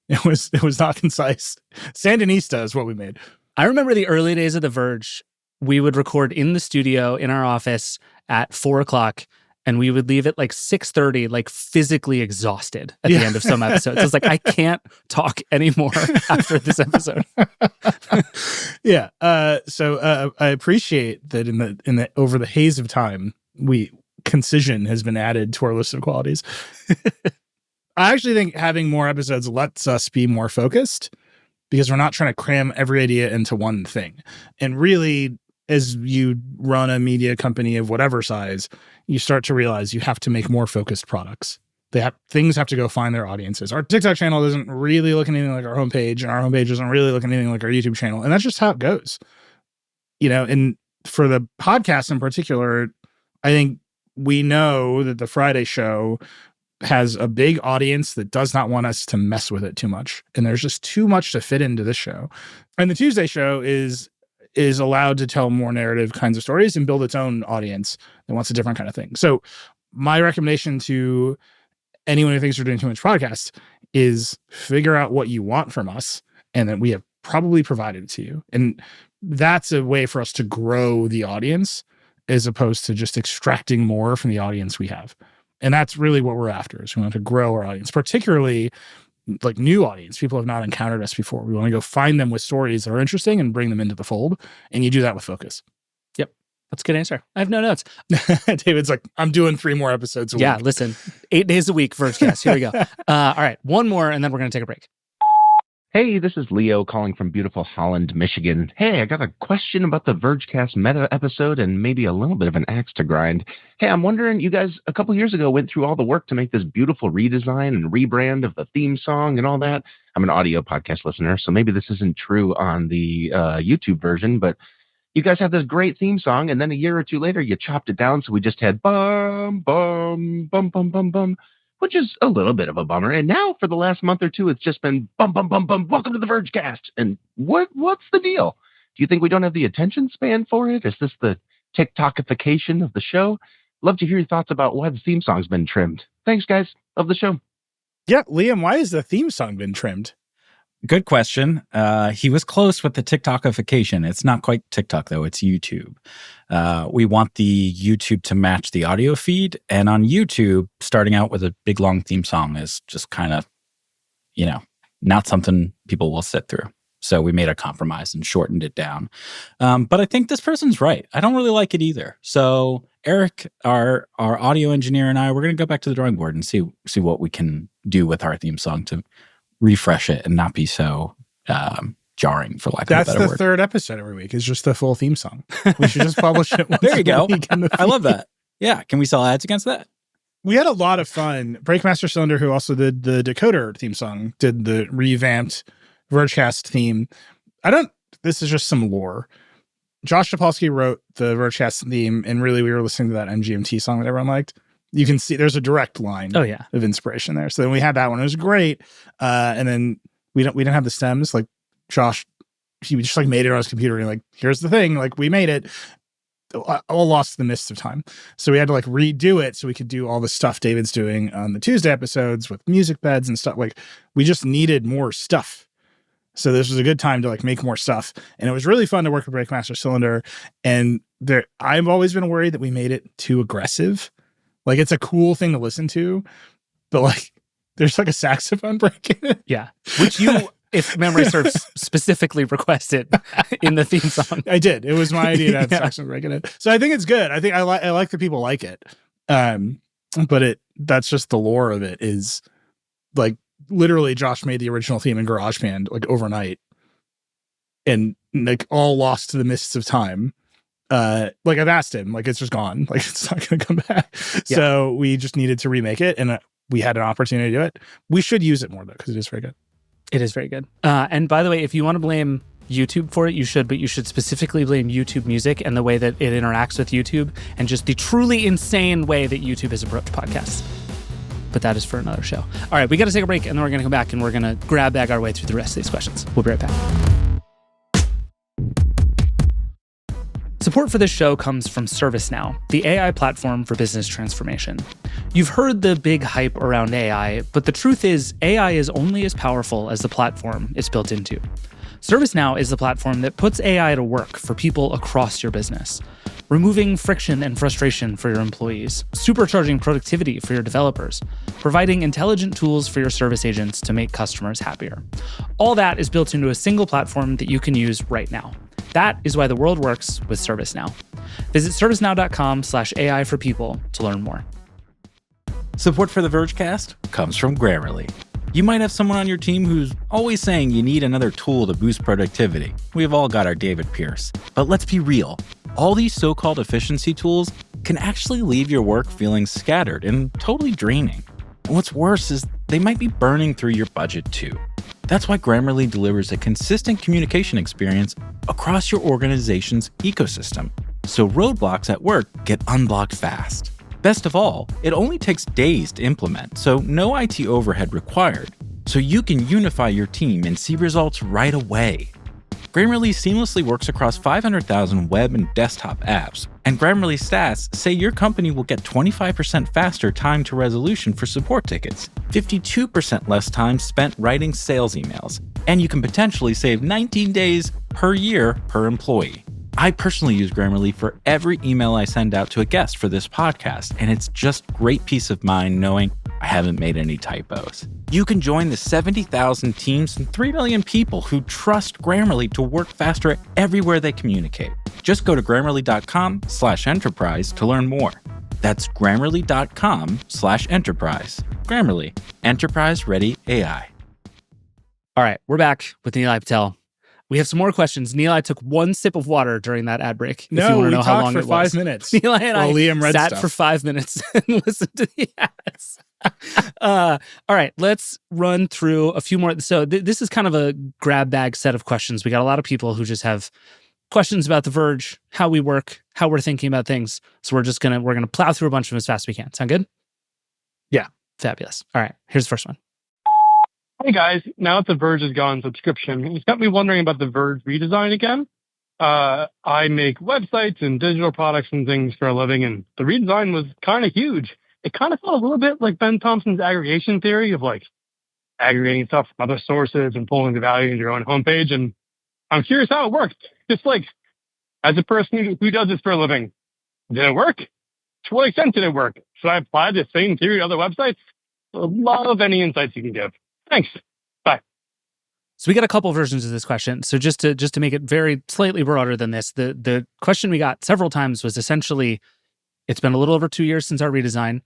[SPEAKER 4] It was not concise. Sandinista is what we made.
[SPEAKER 1] I remember the early days of The Verge. We would record in the studio in our office at 4:00, and we would leave at like 6:30, like physically exhausted at the end of some episodes. It's like, I can't talk anymore after this episode.
[SPEAKER 4] Yeah. So I appreciate that in the over the haze of time, concision has been added to our list of qualities. I actually think having more episodes lets us be more focused because we're not trying to cram every idea into one thing. And really, as you run a media company of whatever size, you start to realize you have to make more focused products. Things have to go find their audiences. Our TikTok channel doesn't really look anything like our homepage, and our homepage doesn't really look anything like our YouTube channel. And that's just how it goes. And for the podcast in particular, I think we know that the Friday show has a big audience that does not want us to mess with it too much. And there's just too much to fit into this show. And the Tuesday show is allowed to tell more narrative kinds of stories and build its own audience that wants a different kind of thing. So my recommendation to anyone who thinks we're doing too much podcast is figure out what you want from us, and then we have probably provided it to you. And that's a way for us to grow the audience as opposed to just extracting more from the audience we have. And that's really what we're after, is we want to grow our audience, particularly like new audience. People have not encountered us before. We want to go find them with stories that are interesting and bring them into the fold. And you do that with focus.
[SPEAKER 1] Yep. That's a good answer. I have no notes.
[SPEAKER 4] David's like, I'm doing 3 more episodes a week.
[SPEAKER 1] Yeah, listen, 8 days a week, Vergecast. Here we go. All right, one more, and then we're going to take a break.
[SPEAKER 9] Hey, this is Leo calling from beautiful Holland, Michigan. Hey, I got a question about the Vergecast meta episode and maybe a little bit of an axe to grind. Hey, I'm wondering, you guys a couple years ago went through all the work to make this beautiful redesign and rebrand of the theme song and all that. I'm an audio podcast listener, so maybe this isn't true on the YouTube version, but you guys have this great theme song, and then a year or two later, you chopped it down, so we just had bum, bum, bum, bum, bum, bum, which is a little bit of a bummer. And now for the last month or two, it's just been bum, bum, bum, bum, welcome to the Vergecast. And what's the deal? Do you think we don't have the attention span for it? Is this the TikTokification of the show? Love to hear your thoughts about why the theme song's been trimmed. Thanks, guys. Love the show.
[SPEAKER 4] Yeah, Liam, why has the theme song been trimmed?
[SPEAKER 3] Good question. He was close with the TikTokification. It's not quite TikTok, though. It's YouTube. We want the YouTube to match the audio feed. And on YouTube, starting out with a big, long theme song is just kind of, not something people will sit through. So we made a compromise and shortened it down. But I think this person's right. I don't really like it either. So Eric, our audio engineer, and I, we're going to go back to the drawing board and see what we can do with our theme song to refresh it and not be so jarring, for lack of a better word.
[SPEAKER 4] That's the third episode every week is just the full theme song. We should just publish it once
[SPEAKER 3] there you go.
[SPEAKER 4] I
[SPEAKER 3] love that. Yeah. Can we sell ads against that?
[SPEAKER 4] We had a lot of fun. Breakmaster Cylinder, who also did the Decoder theme song, did the revamped Vergecast theme. This is just some lore. Josh Topolsky wrote the Vergecast theme, and really we were listening to that MGMT song that everyone liked. You can see there's a direct line of inspiration there. So then we had that one. It was great. And then we didn't have the stems. Like Josh, he just like made it on his computer and like, here's the thing. Like we made it. All lost in the midst of time. So we had to like redo it so we could do all the stuff David's doing on the Tuesday episodes with music beds and stuff. Like we just needed more stuff. So this was a good time to like make more stuff. And it was really fun to work with Breakmaster Cylinder. And I've always been worried that we made it too aggressive. Like it's a cool thing to listen to, but like there's like a saxophone break in it.
[SPEAKER 1] Yeah. Which you, if memory serves, specifically requested in the theme song.
[SPEAKER 4] I did. It was my idea to have saxophone break in it. So I think it's good. I think I like that people like it. But that's just the lore of it is like literally Josh made the original theme in GarageBand like overnight and like all lost to the mists of time. Like I've asked him, like it's just gone, like it's not going to come back. Yeah. So we just needed to remake it, and we had an opportunity to do it. We should use it more though, because it is very good.
[SPEAKER 1] It is very good. And by the way, if you want to blame YouTube for it, you should, but you should specifically blame YouTube Music and the way that it interacts with YouTube and just the truly insane way that YouTube has approached podcasts. But that is for another show. All right, we got to take a break, and then we're going to come back and we're going to grab bag our way through the rest of these questions. We'll be right back. Support for this show comes from ServiceNow, the AI platform for business transformation. You've heard the big hype around AI, but the truth is AI is only as powerful as the platform it's built into. ServiceNow is the platform that puts AI to work for people across your business, removing friction and frustration for your employees, supercharging productivity for your developers, providing intelligent tools for your service agents to make customers happier. All that is built into a single platform that you can use right now. That is why the world works with ServiceNow. Visit servicenow.com/AI for people to learn more.
[SPEAKER 3] Support for the Vergecast comes from Grammarly. You might have someone on your team who's always saying you need another tool to boost productivity. We've all got our David Pierce. But let's be real. All these so-called efficiency tools can actually leave your work feeling scattered and totally draining. And what's worse is they might be burning through your budget too. That's why Grammarly delivers a consistent communication experience across your organization's ecosystem, so roadblocks at work get unblocked fast. Best of all, it only takes days to implement, so no IT overhead required, so you can unify your team and see results right away. Grammarly seamlessly works across 500,000 web and desktop apps, and Grammarly stats say your company will get 25% faster time to resolution for support tickets, 52% less time spent writing sales emails, and you can potentially save 19 days per year per employee. I personally use Grammarly for every email I send out to a guest for this podcast, and it's just great peace of mind knowing I haven't made any typos. You can join the 70,000 teams and 3 million people who trust Grammarly to work faster everywhere they communicate. Just go to Grammarly.com/enterprise to learn more. That's Grammarly.com/enterprise. Grammarly, enterprise-ready AI.
[SPEAKER 1] All right, we're back with Nilay Patel. We have some more questions. Nilay took one sip of water during that ad break.
[SPEAKER 4] No, we talked for 5 minutes.
[SPEAKER 1] Nilay and I
[SPEAKER 4] Liam read
[SPEAKER 1] sat
[SPEAKER 4] stuff
[SPEAKER 1] for 5 minutes and listened to the ads. All right, let's run through a few more. So this is kind of a grab bag set of questions. We got a lot of people who just have questions about The Verge, how we work, how we're thinking about things. So we're gonna plow through a bunch of them as fast as we can. Sound good?
[SPEAKER 4] Yeah.
[SPEAKER 1] Fabulous. All right, here's the first one.
[SPEAKER 10] Hey guys, now that The Verge has gone subscription, it's got me wondering about the Verge redesign again. I make websites and digital products and things for a living, and the redesign was kind of huge. It kind of felt a little bit like Ben Thompson's aggregation theory of like aggregating stuff from other sources and pulling the value into your own homepage. And I'm curious how it worked. Just like as a person who does this for a living, did it work? To what extent did it work? Should I apply the same theory to other websites? I'd love any insights you can give. Thanks. Bye.
[SPEAKER 1] So we got a couple versions of this question. So just to make it very slightly broader than this, the question we got several times was essentially, it's been a little over 2 years since our redesign.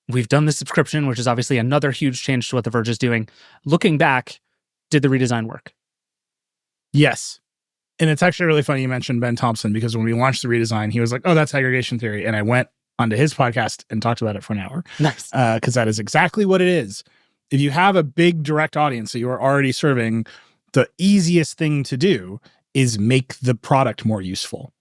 [SPEAKER 1] We've done the subscription, which is obviously another huge change to what The Verge is doing. Looking back, did the redesign work?
[SPEAKER 4] Yes. And it's actually really funny you mentioned Ben Thompson, because when we launched the redesign, he was like, oh, that's aggregation theory. And I went onto his podcast and talked about it for an hour.
[SPEAKER 1] Nice.
[SPEAKER 4] Because that is exactly what it is. If you have a big direct audience that you are already serving, the easiest thing to do is make the product more useful.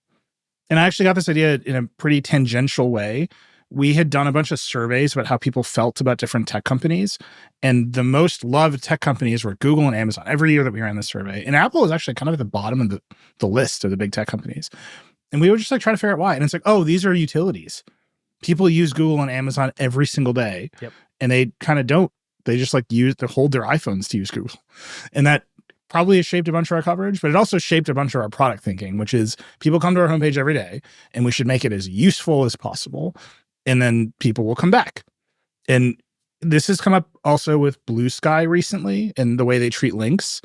[SPEAKER 4] And I actually got this idea in a pretty tangential way. We had done a bunch of surveys about how people felt about different tech companies. And the most loved tech companies were Google and Amazon every year that we ran the survey. And Apple was actually kind of at the bottom of the list of the big tech companies. And we were just like trying to figure out why. And it's like, oh, these are utilities. People use Google and Amazon every single day.
[SPEAKER 1] Yep.
[SPEAKER 4] And they kind of don't. They just like hold their iPhones to use Google. And that probably has shaped a bunch of our coverage, but it also shaped a bunch of our product thinking, which is people come to our homepage every day and we should make it as useful as possible. And then people will come back. And this has come up also with Blue Sky recently and the way they treat links.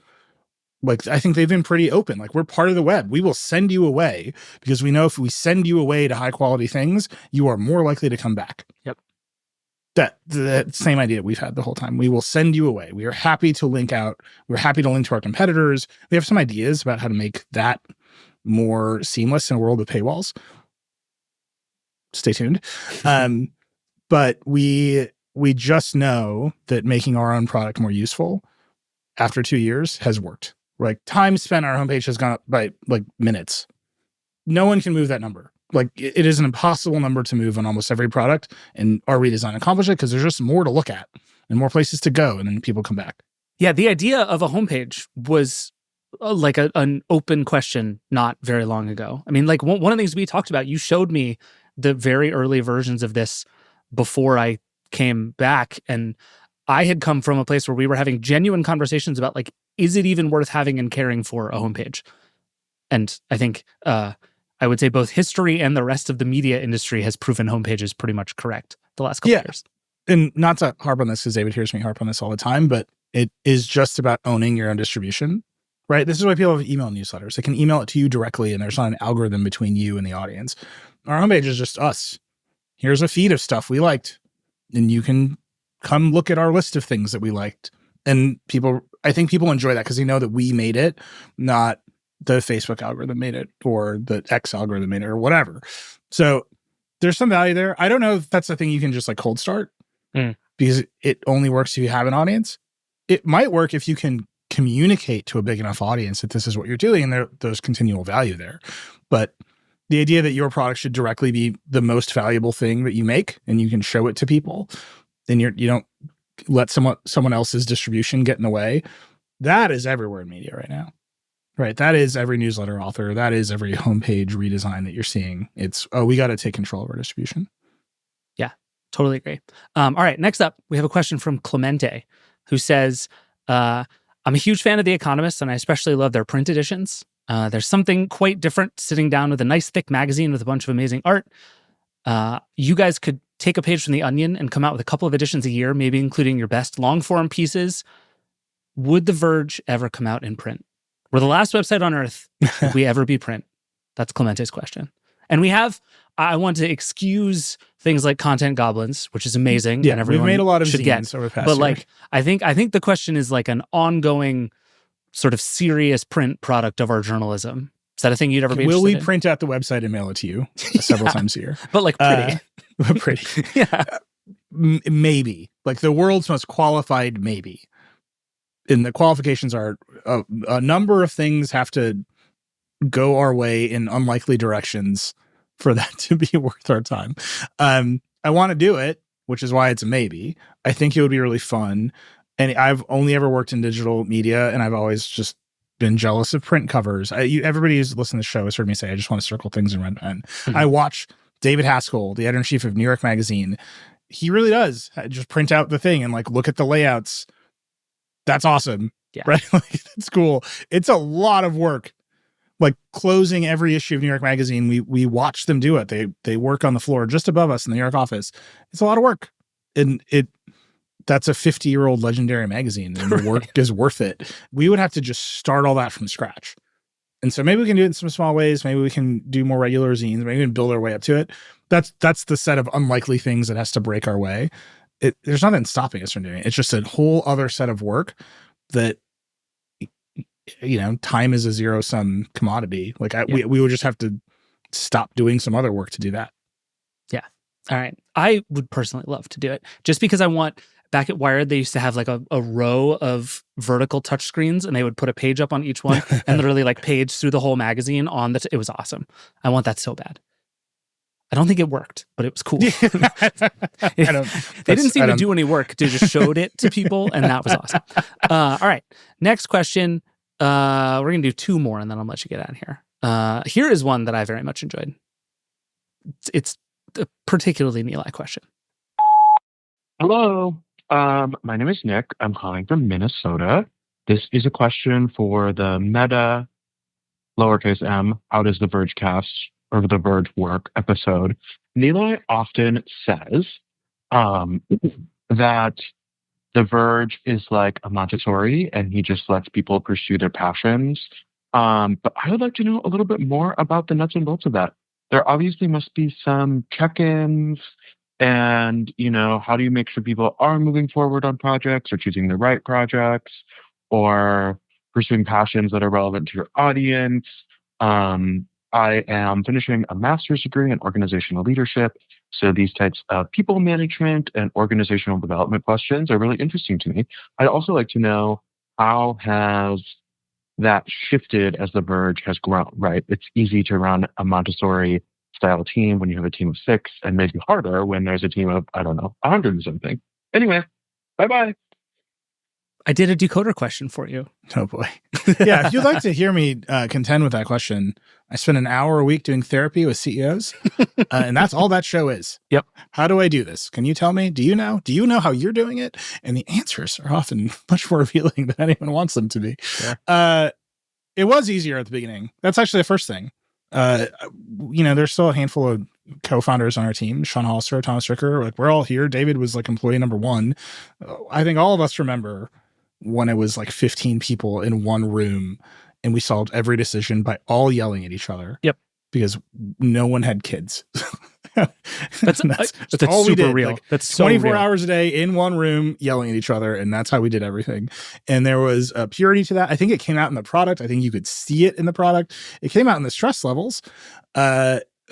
[SPEAKER 4] Like, I think they've been pretty open. Like, we're part of the web. We will send you away because we know if we send you away to high quality things, you are more likely to come back.
[SPEAKER 1] Yep.
[SPEAKER 4] That same idea we've had the whole time. We will send you away. We are happy to link out. We're happy to link to our competitors. We have some ideas about how to make that more seamless in a world of paywalls. Stay tuned. But we just know that making our own product more useful after 2 years has worked. Like, time spent on our homepage has gone up by like minutes. No one can move that number. Like, it is an impossible number to move on almost every product, and our redesign accomplished it because there's just more to look at and more places to go, and then people come back.
[SPEAKER 1] Yeah, the idea of a homepage was like an open question not very long ago. I mean, like one of the things we talked about, you showed me the very early versions of this before I came back, and I had come from a place where we were having genuine conversations about, like, is it even worth having and caring for a homepage? And I think I would say both history and the rest of the media industry has proven homepages pretty much correct the last couple of years.
[SPEAKER 4] And not to harp on this because David hears me harp on this all the time, but it is just about owning your own distribution, right? This is why people have email newsletters. They can email it to you directly, and there's not an algorithm between you and the audience. Our homepage is just us. Here's a feed of stuff we liked, and you can come look at our list of things that we liked. And I think people enjoy that because they know that we made it, not the Facebook algorithm made it or the X algorithm made it or whatever. So there's some value there. I don't know if that's a thing you can just like cold start because it only works if you have an audience. It might work if you can communicate to a big enough audience that this is what you're doing and there's continual value there. But the idea that your product should directly be the most valuable thing that you make and you can show it to people, then you don't let someone else's distribution get in the way. That is everywhere in media right now. Right. That is every newsletter author. That is every homepage redesign that you're seeing. It's, we got to take control of our distribution.
[SPEAKER 1] Yeah, totally agree. All right. Next up, we have a question from Clemente, who says, I'm a huge fan of The Economist, and I especially love their print editions. There's something quite different sitting down with a nice thick magazine with a bunch of amazing art. You guys could take a page from The Onion and come out with a couple of editions a year, maybe including your best long form pieces. Would The Verge ever come out in print? We're the last website on earth. Would we ever be print? That's Clemente's question. And I want to excuse things like Content Goblins, which is amazing.
[SPEAKER 4] Yeah,
[SPEAKER 1] and everyone
[SPEAKER 4] we've made a lot of
[SPEAKER 1] should get.
[SPEAKER 4] over the past
[SPEAKER 1] But
[SPEAKER 4] year.
[SPEAKER 1] like, I think the question is like an ongoing sort of serious print product of our journalism. Is that a thing you'd ever be
[SPEAKER 4] Will we
[SPEAKER 1] interested in?
[SPEAKER 4] print out the website and mail it to you several times a year?
[SPEAKER 1] But like pretty.
[SPEAKER 4] Pretty.
[SPEAKER 1] Yeah.
[SPEAKER 4] Maybe. Like the world's most qualified maybe. And the qualifications are a number of things have to go our way in unlikely directions for that to be worth our time. I want to do it, which is why it's a maybe. I think it would be really fun. And I've only ever worked in digital media, and I've always just been jealous of print covers. Everybody who's listened to the show has heard me say, I just want to circle things in red pen. I watch David Haskell, the editor-in-chief of New York Magazine. He really does just print out the thing and like look at the layouts. That's awesome.
[SPEAKER 1] Yeah.
[SPEAKER 4] Right? Like, that's cool. It's a lot of work. Like closing every issue of New York Magazine, we watch them do it. They work on the floor just above us in the New York office. It's a lot of work. And that's a 50-year-old legendary magazine, and the work is worth it. We would have to just start all that from scratch. And so maybe we can do it in some small ways. Maybe we can do more regular zines. Maybe we can build our way up to it. That's the set of unlikely things that has to break our way. There's nothing stopping us from doing it. It's just a whole other set of work that, time is a zero-sum commodity. Like we would just have to stop doing some other work to do that.
[SPEAKER 1] Yeah. All right. I would personally love to do it just because I want. Back at Wired, they used to have like a row of vertical touchscreens, and they would put a page up on each one and literally like page through the whole magazine on it was awesome. I want that so bad. I don't think it worked, but it was cool. They didn't seem to do any work. They just showed it to people, and that was awesome. All right. Next question. We're going to do two more, and then I'll let you get out of here. Here is one that I very much enjoyed. It's a particularly an Eli question.
[SPEAKER 11] Hello. My name is Nick. I'm calling from Minnesota. This is a question for the meta lowercase m, how does the Vergecast or the Verge work episode. Nilay often says that the Verge is like a Montessori and he just lets people pursue their passions. But I would like to know a little bit more about the nuts and bolts of that. There obviously must be some check-ins and, how do you make sure people are moving forward on projects or choosing the right projects or pursuing passions that are relevant to your audience. I am finishing a master's degree in organizational leadership. So these types of people management and organizational development questions are really interesting to me. I'd also like to know how has that shifted as the Verge has grown, right? It's easy to run a Montessori style team when you have a team of 6 and maybe harder when there's a team of, 100 or something. Anyway, bye-bye.
[SPEAKER 1] I did a decoder question for you.
[SPEAKER 4] Oh boy. Yeah, if you'd like to hear me contend with that question, I spend an hour a week doing therapy with CEOs, and that's all that show is.
[SPEAKER 1] Yep.
[SPEAKER 4] How do I do this? Can you tell me? Do you know? Do you know how you're doing it? And the answers are often much more revealing than anyone wants them to be.
[SPEAKER 1] Yeah.
[SPEAKER 4] It was easier at the beginning. That's actually the first thing. There's still a handful of co-founders on our team, Sean Hollister, Thomas Ricker. Like, we're all here. David was like employee number 1. I think all of us remember when it was like 15 people in one room and we solved every decision by all yelling at each other.
[SPEAKER 1] Yep.
[SPEAKER 4] Because no one had kids.
[SPEAKER 1] That's
[SPEAKER 4] all we
[SPEAKER 1] super
[SPEAKER 4] did.
[SPEAKER 1] real.
[SPEAKER 4] Like,
[SPEAKER 1] that's so
[SPEAKER 4] 24
[SPEAKER 1] real.
[SPEAKER 4] hours a day in one room yelling at each other. And that's how we did everything. And there was a purity to that. I think it came out in the product. I think you could see it in the product. It came out in the stress levels.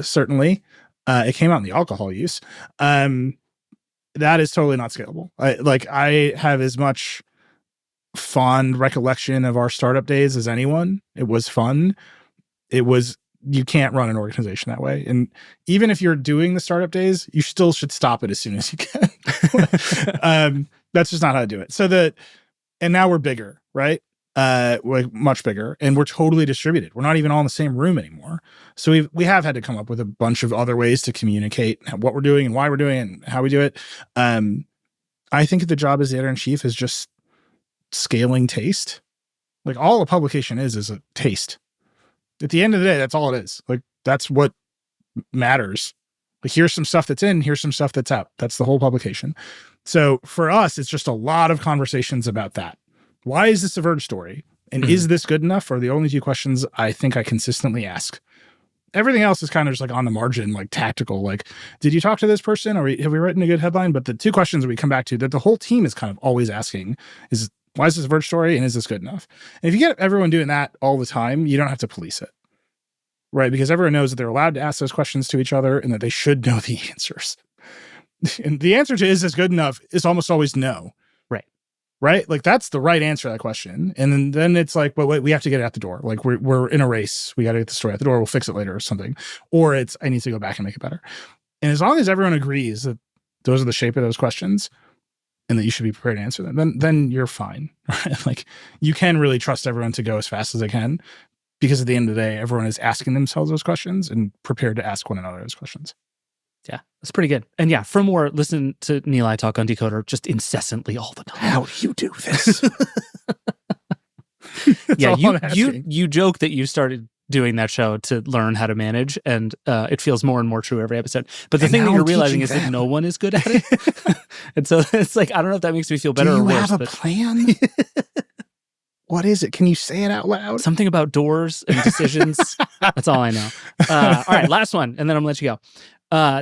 [SPEAKER 4] Certainly. It came out in the alcohol use. That is totally not scalable. I have as much fond recollection of our startup days as anyone. It was fun. You can't run an organization that way. And even if you're doing the startup days, you still should stop it as soon as you can. That's just not how to do it. And now we're bigger, right? Like much bigger, and we're totally distributed. We're not even all in the same room anymore. So we have had to come up with a bunch of other ways to communicate what we're doing and why we're doing it and how we do it. I think the job as the editor-in-chief is just scaling taste. Like, all a publication is a taste. At the end of the day, that's all it is. Like, that's what matters. Like, here's some stuff that's in, here's some stuff that's out. That's the whole publication. So for us, it's just a lot of conversations about that. Why is this a Verge story? And is this good enough? Are the only 2 questions I think I consistently ask. Everything else is kind of just like on the margin, like tactical. Like, did you talk to this person? Or have we written a good headline? But the 2 questions that we come back to that the whole team is kind of always asking is, why is this a Verge story? And is this good enough? And if you get everyone doing that all the time, you don't have to police it. Right? Because everyone knows that they're allowed to ask those questions to each other and that they should know the answers. And the answer to is this good enough is almost always no. Right? Like, that's the right answer to that question. And then it's like, well, wait, we have to get it out the door. Like, we're in a race. We got to get the story out the door. We'll fix it later or something. Or it's, I need to go back and make it better. And as long as everyone agrees that those are the shape of those questions and that you should be prepared to answer them, then you're fine. Right? Like, you can really trust everyone to go as fast as they can, because at the end of the day, everyone is asking themselves those questions and prepared to ask one another those questions.
[SPEAKER 1] Yeah, that's pretty good. And yeah, for more, listen to Nilay talk on Decoder just incessantly all the time.
[SPEAKER 4] How do you do this?
[SPEAKER 1] Yeah, you joke that you started doing that show to learn how to manage, and it feels more and more true every episode. But the thing that you're realizing is that no one is good at it. And so it's like, I don't know if that makes me feel better or worse.
[SPEAKER 4] Do you have a plan? What is it? Can you say it out loud?
[SPEAKER 1] Something about doors and decisions. That's all I know. All right, last one, and then I'm gonna let you go.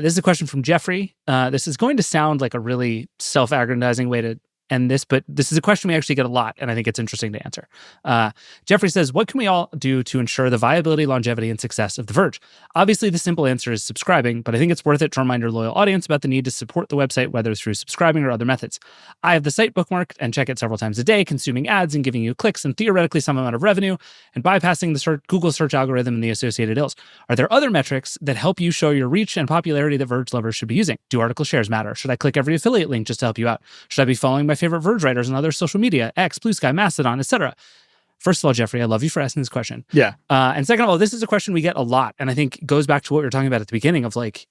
[SPEAKER 1] This is a question from Jeffrey. This is going to sound like a really self-aggrandizing way to end this, but this is a question we actually get a lot, and I think it's interesting to answer. Jeffrey says, what can we all do to ensure the viability, longevity, and success of The Verge? Obviously, the simple answer is subscribing, but I think it's worth it to remind your loyal audience about the need to support the website, whether through subscribing or other methods. I have the site bookmarked and check it several times a day, consuming ads and giving you clicks and theoretically some amount of revenue, and bypassing the Google search algorithm and the associated ills. Are there other metrics that help you show your reach and popularity that Verge lovers should be using? Do article shares matter? Should I click every affiliate link just to help you out? Should I be following my favorite Verge writers on other social media, X, Blue Sky, Mastodon, etc.? First of all, Jeffrey, I love you for asking this question.
[SPEAKER 4] Yeah.
[SPEAKER 1] And second of all, this is a question we get a lot, and I think goes back to what we were talking about at the beginning of, like,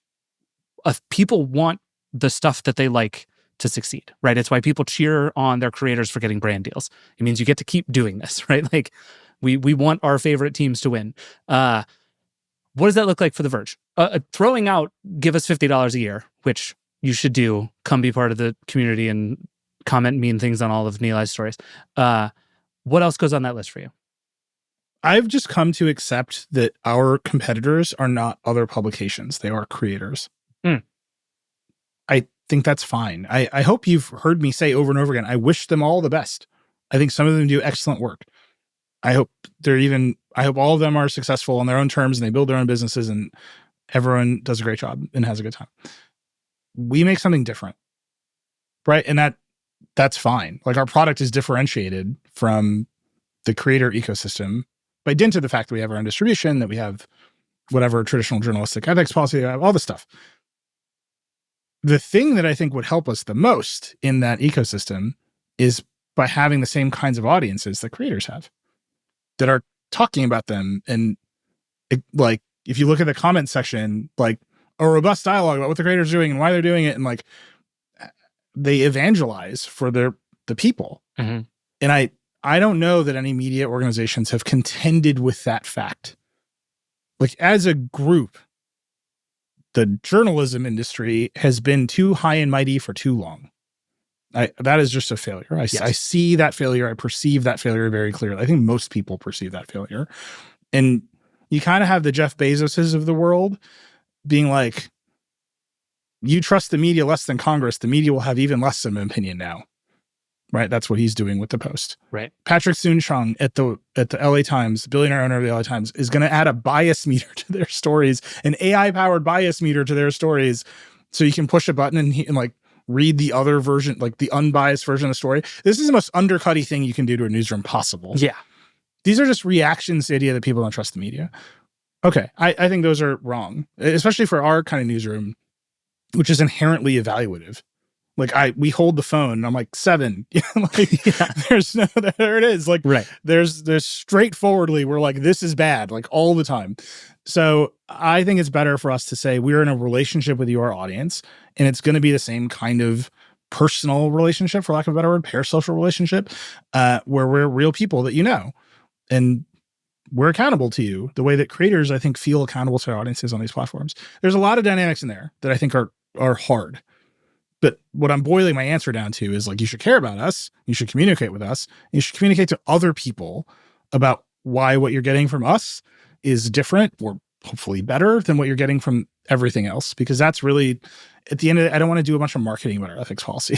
[SPEAKER 1] if people want the stuff that they like to succeed, right? It's why people cheer on their creators for getting brand deals. It means you get to keep doing this, right? Like we want our favorite teams to win. What does that look like for The Verge? Throwing out, give us $50 a year, which you should do. Come be part of the community and comment mean things on all of Nilai's stories. What else goes on that list for you?
[SPEAKER 4] I've just come to accept that our competitors are not other publications. They are creators. I think that's fine. I hope you've heard me say over and over again, I wish them all the best. I think some of them do excellent work. I hope all of them are successful on their own terms and they build their own businesses and everyone does a great job and has a good time. We make something different, right? And that's fine. Like our product is differentiated from the creator ecosystem by dint of the fact that we have our own distribution, that we have whatever traditional journalistic ethics policy, all this stuff. The thing that I think would help us the most in that ecosystem is by having the same kinds of audiences that creators have that are talking about them. And like, if you look at the comment section, like a robust dialogue about what the creators are doing and why they're doing it. And like they evangelize for the people.
[SPEAKER 1] Mm-hmm.
[SPEAKER 4] And I don't know that any media organizations have contended with that fact. Like as a group, the journalism industry has been too high and mighty for too long. That is just a failure. I see that failure. I perceive that failure very clearly. I think most people perceive that failure. And you kind of have the Jeff Bezoses of the world being like, you trust the media less than Congress, the media will have even less of an opinion now. Right? That's what he's doing with the Post.
[SPEAKER 1] Right.
[SPEAKER 4] Patrick Soon-Shiong at the LA Times, billionaire owner of the LA Times, is going to add a bias meter to their stories, an AI-powered bias meter to their stories, so you can push a button and like read the other version, like the unbiased version of the story. This is the most undercutty thing you can do to a newsroom possible.
[SPEAKER 1] Yeah.
[SPEAKER 4] These are just reactions to the idea that people don't trust the media. Okay. I think those are wrong, especially for our kind of newsroom, which is inherently evaluative. Like we hold the phone and I'm like 7, like there's no, there it is. Like,
[SPEAKER 1] right.
[SPEAKER 4] There's straightforwardly, we're like, this is bad, like all the time. So I think it's better for us to say we're in a relationship with your audience and it's going to be the same kind of personal relationship, for lack of a better word, parasocial relationship, where we're real people that you know, and we're accountable to you the way that creators, I think, feel accountable to their audiences on these platforms. There's a lot of dynamics in there that I think are hard. But what I'm boiling my answer down to is like, you should care about us. You should communicate with us. You should communicate to other people about why what you're getting from us is different or hopefully better than what you're getting from everything else. Because that's really, at the end of it, I don't want to do a bunch of marketing about our ethics policy.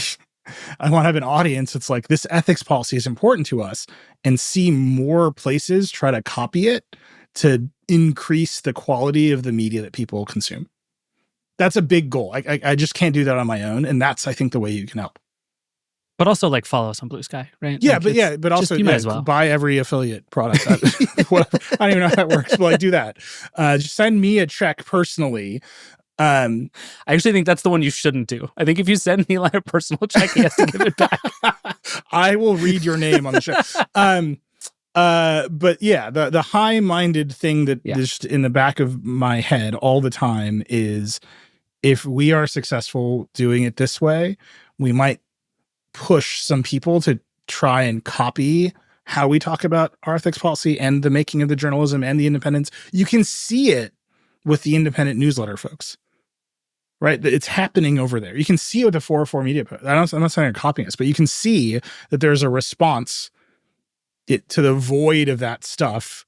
[SPEAKER 4] I want to have an audience that's like, this ethics policy is important to us, and see more places try to copy it to increase the quality of the media that people consume. That's a big goal. I just can't do that on my own. And that's, I think, the way you can help.
[SPEAKER 1] But also like follow us on Blue Sky, right?
[SPEAKER 4] Yeah,
[SPEAKER 1] like
[SPEAKER 4] but also
[SPEAKER 1] you might as well
[SPEAKER 4] buy every affiliate product. I don't even know how that works, but like do that. Just send me a check personally.
[SPEAKER 1] I actually think that's the one you shouldn't do. I think if you send Nilai a personal check, he has to give it back.
[SPEAKER 4] I will read your name on the show. But yeah, the high-minded thing that is in the back of my head all the time is, if we are successful doing it this way, we might push some people to try and copy how we talk about our ethics policy and the making of the journalism and the independence. You can see it with the independent newsletter folks, right? It's happening over there. You can see it with the 404 Media post. I'm not saying they're copying us, but you can see that there's a response to the void of that stuff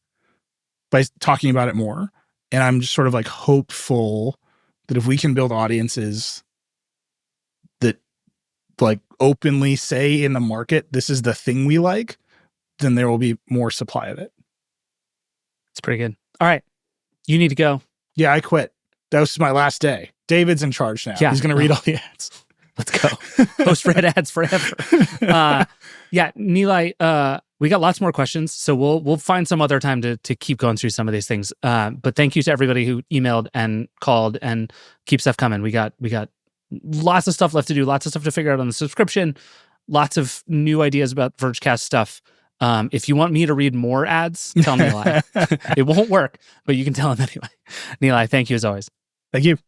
[SPEAKER 4] by talking about it more. And I'm just sort of like hopeful that if we can build audiences that like openly say in the market, this is the thing we like, then there will be more supply of it.
[SPEAKER 1] It's pretty good. All right. You need to go.
[SPEAKER 4] Yeah, I quit. That was my last day. David's in charge now.
[SPEAKER 1] Yeah,
[SPEAKER 4] he's going to read all the ads.
[SPEAKER 1] Let's go. Post-read ads forever. Yeah, Nilai, we got lots more questions, so we'll find some other time to keep going through some of these things. But thank you to everybody who emailed and called, and keep stuff coming. We got lots of stuff left to do, lots of stuff to figure out on the subscription, lots of new ideas about Vergecast stuff. If you want me to read more ads, tell Nilai. It won't work, but you can tell him anyway. Nilai, thank you as always.
[SPEAKER 4] Thank you.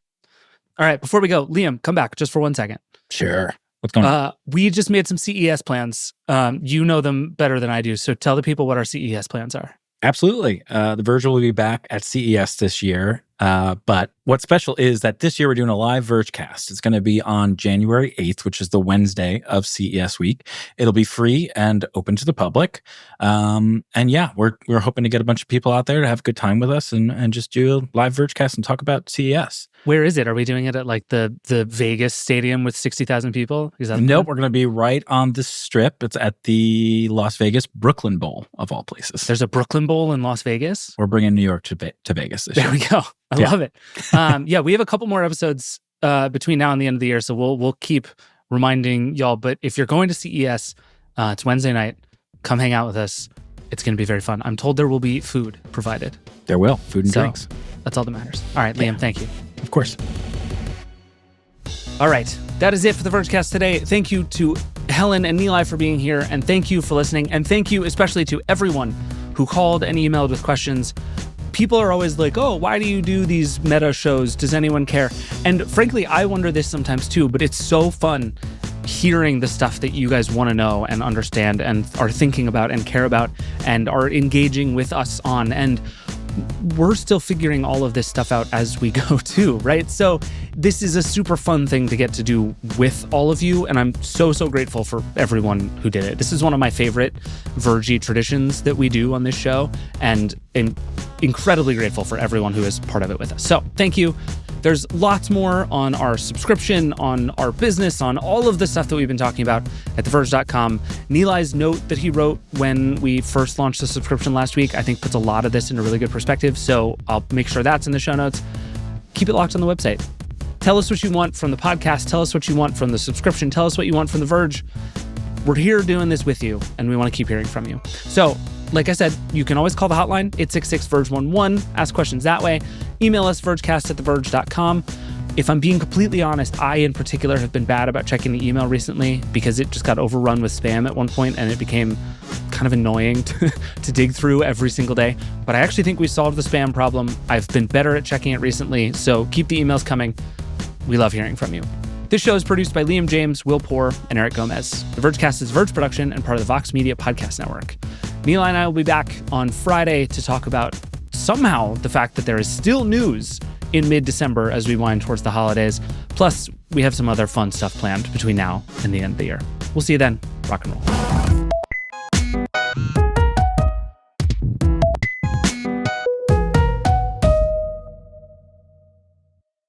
[SPEAKER 1] All right, before we go, Liam, come back just for 1 second.
[SPEAKER 3] Sure. What's going on?
[SPEAKER 1] We just made some CES plans. You know them better than I do, so tell the people what our CES plans are.
[SPEAKER 3] Absolutely. The Verge will be back at CES this year. But what's special is that this year we're doing a live Vergecast. It's going to be on January 8th, which is the Wednesday of CES week. It'll be free and open to the public. And yeah, we're hoping to get a bunch of people out there to have a good time with us and just do a live Vergecast and talk about CES.
[SPEAKER 1] Where is it? Are we doing it at like the Vegas stadium with 60,000 people? Is that
[SPEAKER 3] Nope, we're going to be right on the Strip. It's at the Las Vegas Brooklyn Bowl, of all places.
[SPEAKER 1] There's a Brooklyn Bowl in Las Vegas?
[SPEAKER 3] We're bringing New York to Vegas this year.
[SPEAKER 1] There we go. I love it. Yeah, we have a couple more episodes between now and the end of the year, so we'll keep reminding y'all. But if you're going to CES, it's Wednesday night. Come hang out with us. It's going to be very fun. I'm told there will be food provided.
[SPEAKER 3] There will. Food and drinks.
[SPEAKER 1] That's all that matters. All right, Liam, thank you.
[SPEAKER 3] Of course.
[SPEAKER 1] All right, that is it for the Vergecast today. Thank you to Helen and Nilay for being here, and thank you for listening, and thank you especially to everyone who called and emailed with questions. People are always like, oh, why do you do these meta shows? Does anyone care? And frankly, I wonder this sometimes too, but it's so fun hearing the stuff that you guys want to know and understand and are thinking about and care about and are engaging with us on. And we're still figuring all of this stuff out as we go too, right? So this is a super fun thing to get to do with all of you, and I'm so grateful for everyone who did it. This is one of my favorite Verge traditions that we do on this show, and I'm incredibly grateful for everyone who is part of it with us. So thank you. There's lots more on our subscription, on our business, on all of the stuff that we've been talking about at theverge.com. Nilay's note that he wrote when we first launched the subscription last week, I think puts a lot of this into really good perspective. So I'll make sure that's in the show notes. Keep it locked on the website. Tell us what you want from the podcast. Tell us what you want from the subscription. Tell us what you want from The Verge. We're here doing this with you, and we want to keep hearing from you. So, like I said, you can always call the hotline, 866-VERGE11, ask questions that way. Email us, vergecast@theverge.com. If I'm being completely honest, I in particular have been bad about checking the email recently because it just got overrun with spam at one point, and it became kind of annoying to dig through every single day. But I actually think we solved the spam problem. I've been better at checking it recently, so keep the emails coming. We love hearing from you. This show is produced by Liam James, Will Poor, and Eric Gomez. The Vergecast is Verge production and part of the Vox Media Podcast Network. Nilay and I will be back on Friday to talk about somehow the fact that there is still news in mid-December as we wind towards the holidays. Plus, we have some other fun stuff planned between now and the end of the year. We'll see you then. Rock and roll.